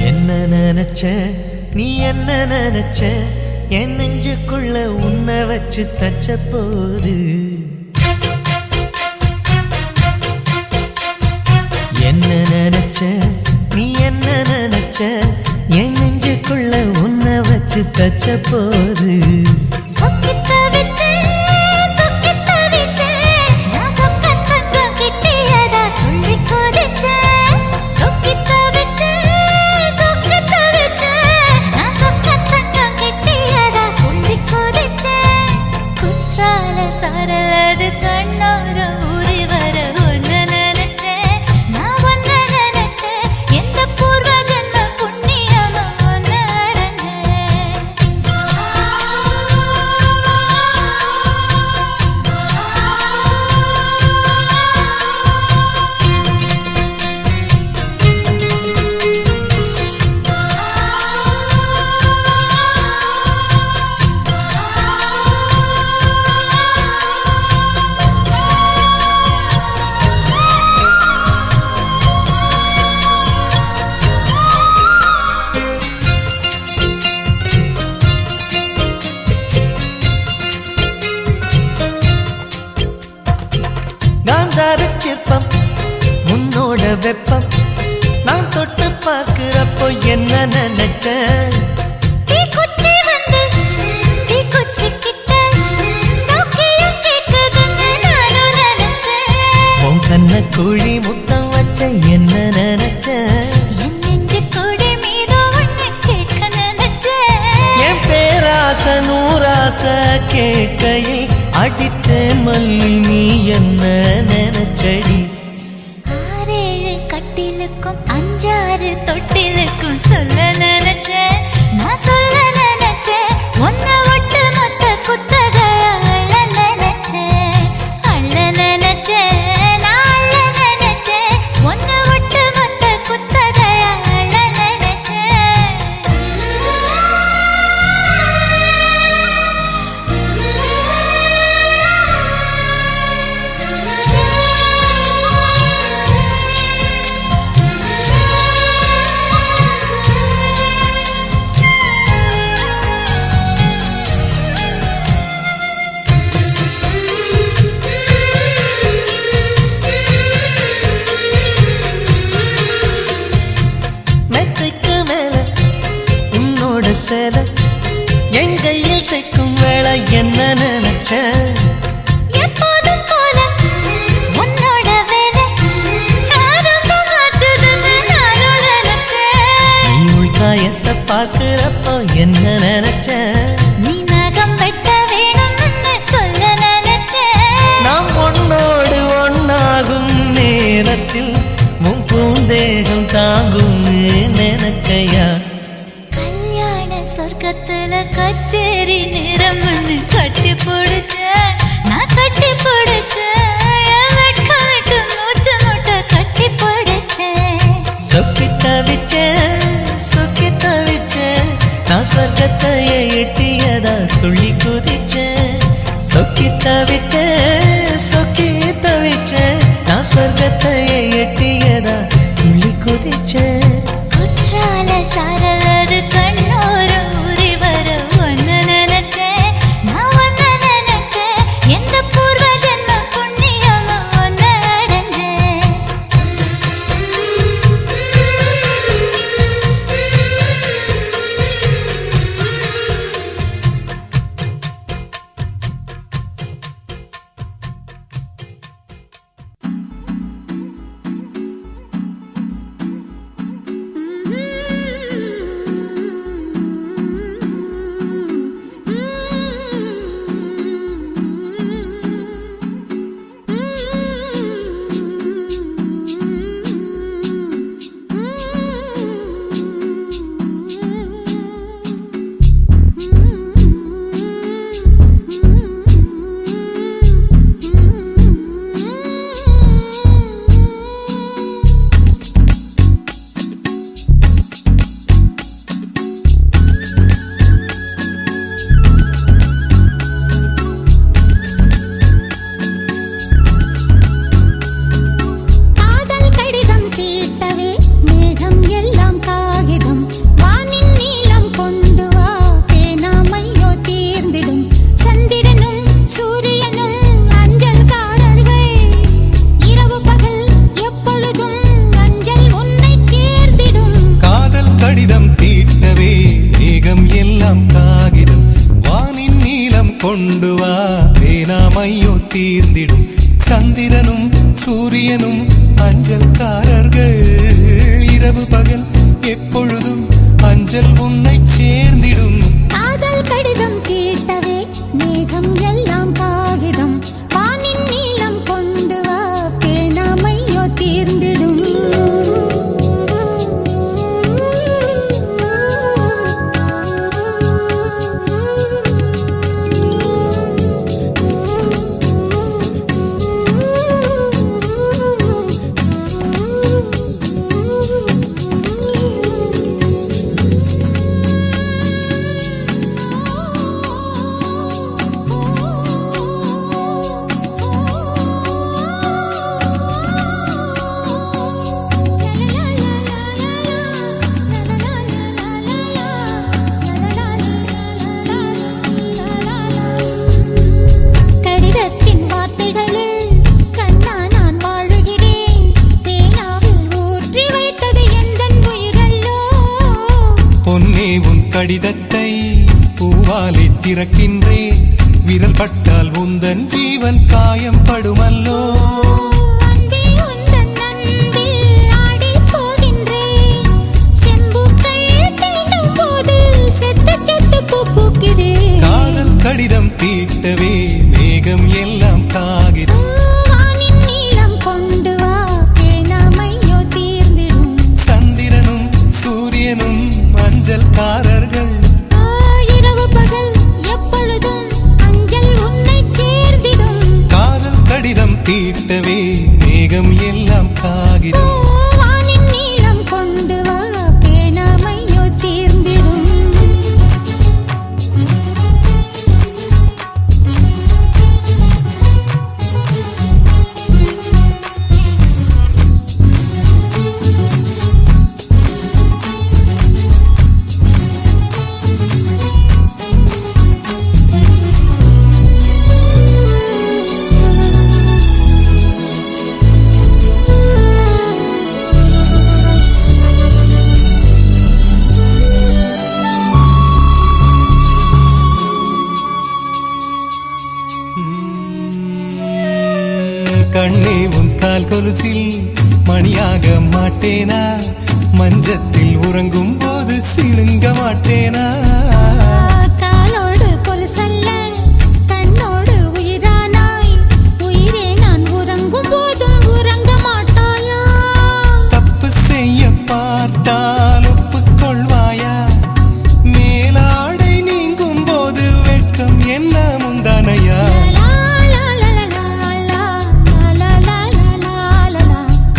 என்ன நினைச்ச நீ என்ன நினைச்ச என் நெஞ்சுக்குள்ள உன்னை வச்சு தச்ச போது என்ன நினைச்ச நீ என்ன நினைச்ச என் நெஞ்சுக்குள்ள உன்னை வச்சு தச்ச போது சொக்கித்த விட்டு சொக்கித்த விட்டு நான் சொக்கத்தங்கம் கிட்டியதா துள்ளி கொதிச்சேன் சொக்கித்த விட்டு சொக்கித்த விட்டு நான் சொக்கத்தங்கம் கிட்டியதா துள்ளி கொதிச்சேன் குற்றால சரலது கண்ணோர ஊறி வர ஒன்னு நினைச்சேன் நான் ஒன்னு நினைச்சேன் எந்த பூர்வ ஜன்ம புண்ணியமும் ஒன்னு அடைஞ்சேன் நான் தரச்சிற்பம் உன்னோட வெப்பம் நான் தொட்டு பார்க்கிறப்போ என்ன நினைச்ச தீக்குச்சி வந்து தீக்குச்சி கிட்ட சௌக்கியம் கேட்குதுன்னு நானும் நினைச்சேன் உன் கண்ண குழி முத்தம் வச்ச என்ன நினைச்ச என் நெஞ்சு கொடி மீது ஒண்ணு கேட்க நினைச்சேன் என் பேராச நூராச கேட்கையில் அடித்தேன் மல்லி நீ என்ன நினைச்சடி 6-7 கட்டிலுக்கும் 5-6 தொட்டிலுக்கும் சொல்ல நினைச்சேன் நான் சொல்ல நினைச்சேன் ஒன்ன ஒட்டு மொத்த குத்தக அள்ள நினைச்சேன் நான் அள்ள நினைச்சேன் ஒன்ன ஒட்டு மொத்த குத்தக அள்ள மெத்தைக்கு மேல உன்னோட சேலை என் கையில் சிக்கும் வேளை என்ன நினைச்ச எப்போதும் போல உன்னோட வேலை ஆரம்பமாச்சுதுன்னு நானும் நினைச்சேன் நீ உள்காயத்தை பார்க்கிறப்போ என்ன நினைச்ச நீ நகம் வெட்ட கடிதத்தை பூவாலை திறக்கின்றேன். விரல் பட்டால் உந்தன் ஜீவன் காயம் படுமல்லோ. அன்பே உந்தன் அன்பில் ஆடிப் போகின்றேன். செம்புக்கள் தீண்டும் போது செத்து செத்து பூ பூக்கிறேன். காதல் கடிதம் தீட்டவே மேகம் எல்லாம் காகிதம். வானின் நீலம் கொண்டு வா பேனாமையோ தீர்ந்திடும். சந்திரனும் சூரியனும் மஞ்சள்காரர்கள். இரவு பகல் எப்பொழுதும் அஞ்சல் உன்னை சேர்ந்திடும். காதல் கடிதம் தீட்டவே மேகம் எல்லாம் காகிதம். வானின் நீலம் கொண்டு வா பேனாமையோ தீர்ந்திடும். கண்ணே உன் கால் கொலுசில் மணியாக மாட்டேனா? மஞ்சத்தில் உறங்கும் போது சிணுங்க மாட்டேனா? காலோடு கொலுசல்ல கண்ணோடு உயிரானாய். உயிரே நான் உறங்கும் போதும் உறங்க மாட்டாயா? தப்பு செய்ய பார்த்தால் ஒப்புக்கொள்வாயா? மேலாடை நீங்கும் போது வெட்கம் என்ன முந்தானையா?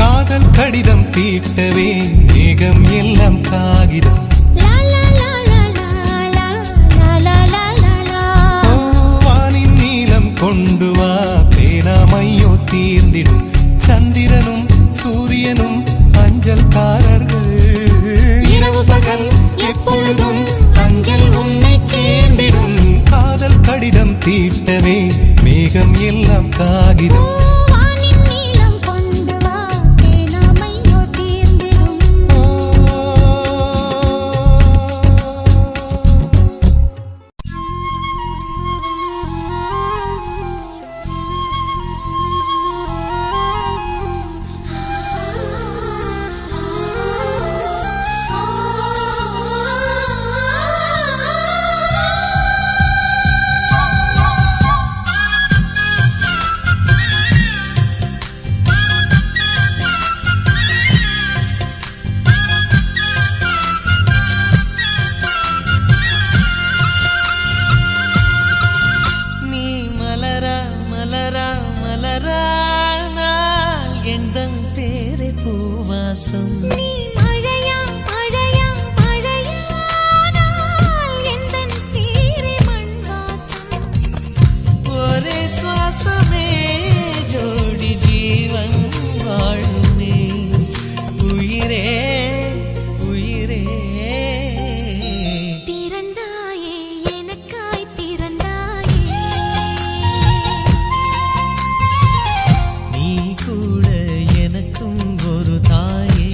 காதல் கடிதம் தீட்டவே மேகம் எல்லாம் காகிதம். ஓ, வானின் நீலம் கொண்டு வா பேனாமையோ தீர்ந்திடும். சந்திரனும் சூரியனும் அஞ்சல்காரர்கள். இரவு பகல் எப்பொழுதும் அஞ்சல் உன்னை சேர்ந்திடும். காதல் கடிதம் தீட்டவே மேகம் எல்லாம் காகிதம். வானின் நீலம் கொண்டு வா பேனாமையோ தீர்ந்திடும். நீ மலரா மலரா மலரானால் எந்தன் பேரை பூவாசம். நீ மழையா மழையா மழையானால் எந்தன் பேரே மண் வாசம். ஒரே சுவாசமே ஜோடி ஜீவன் வாழுமே. உயிரே உயிரே பிறந்தாயே எனக்காய் பிறந்தாயே. நீ கூட எனக்கும் ஒரு தாயே.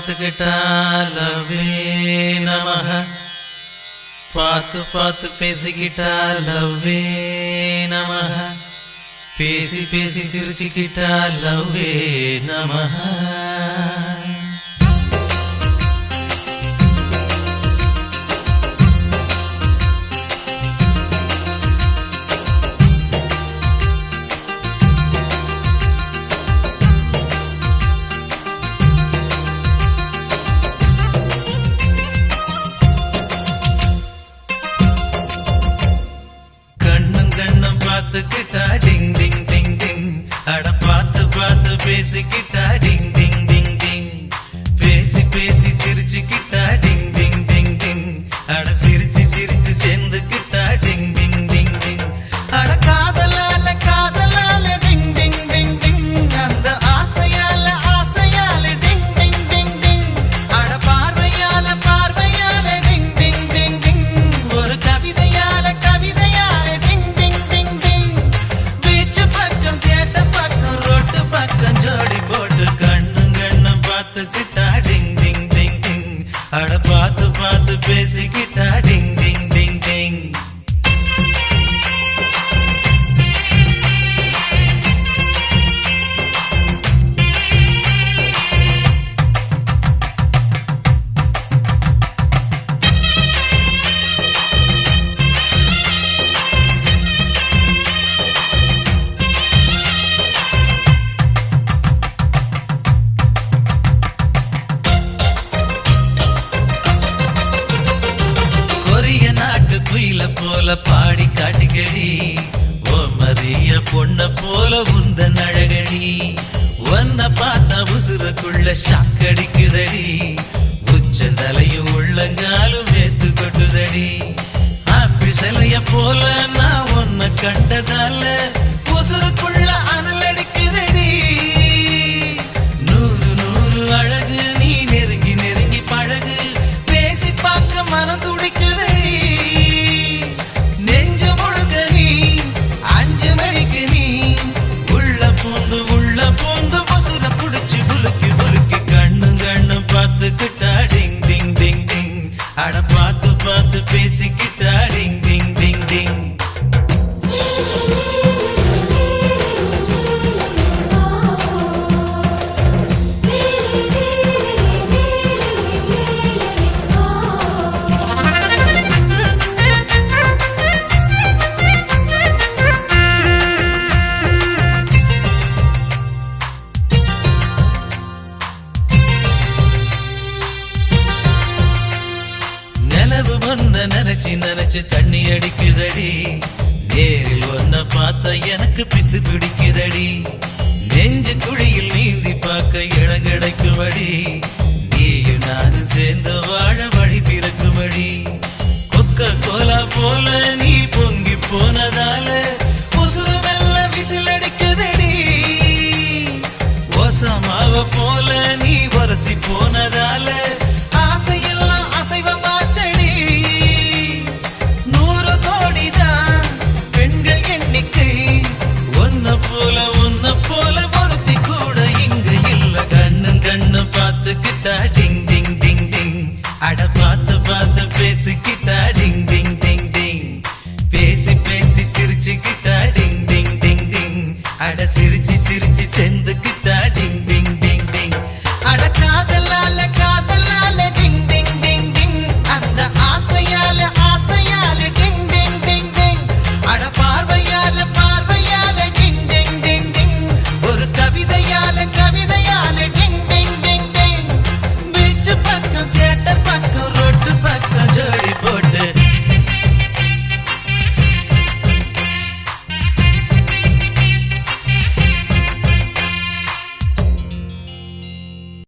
பார்த்துக்கிட்டா லவ்வே நமஹ, பார்த்து பார்த்து பேசிக்கிட்டா லவ்வே நமஹ, பேசி பேசி சிரிச்சுக்கிட்டா லவ்வே நமஹ. பார்த்துக்கிட்டா டிங் டிங் டிங் டிங், அட பார்த்து பார்த்து பேசிக்கிட்டா டிங் டிங் டிங் டிங், பேசி பேசி சிரிச்சுக்கிட்டா டிங் டிங் டிங் டிங், அட சிரிச்சு சிரிச்சு சேர்ந்துக்கிட்டா டிங் டிங் டிங் டிங், அட காதலால காதலால டிங் டிங் டிங் டிங், அந்த ஆசையால ஆசையால டிங் டிங் டிங் டிங், அட பார்வையால பார்வையால டிங் டிங் டிங் டிங், ஒரு கவிதையால கவிதையால டிங் டிங் டிங் டிங், பீச்சு பக்கம் கேட்ட பக்கம் ரோட்டு பக்கம் ஜோடி போட்டு கண்ணும் கண்ணும் பார்த்துக்கிட்டா டிங் டிங் டிங் டிங், அட பார்த்து பார்த்து பேசிக்கிட்டா டிங் டிங் டிங் டிங். குயில போல பாடி காட்டிக்கடி, ஓ மரிய பொண்ண போல உந்தன் அழகடி, ஒன்ன பார்த்தா உசுரக்குள்ள ஷாக்கடிக்குதடி, உச்சந்தலையும் உள்ளங்காலும் வேத்து கொட்டுதடி, ஆப்பிள் சிலைய போல நான் உன்னை கண்டதால உசுருக்குள்ள அனல் அடிக்குதடி, நூறு நூறு அழகு நீ நெருங்கி நெருங்கி பழகு, பேசி பார்க்க மனம் துடிக்குதடி, நெஞ்சு முழுக்க நீ அஞ்சு மணிக்கு நீ உள்ள பூந்து பசுர புடிச்சு புலுக்கி புலுக்கி கண்ணும் கண்ணும் பார்த்துக்கிட்டா டிங் டிங் டிங் டிங், அட பார்த்து பார்த்து பேசிக்கிட்டா டிங் டிங் டிங் டிங். நிலவு ஒன்ன நினைச்சு நினைச்சு தண்ணி அடிக்குதடி, நேரில் ஒன்ன பார்த்தா எனக்கு பித்து பிடிக்குதடி, நெஞ்சு குழியில் நீந்தி பார்க்க இடம் கிடைக்குமடி, நீயும் நானும் சேர்ந்து வாழ வழி பிறக்குமடி.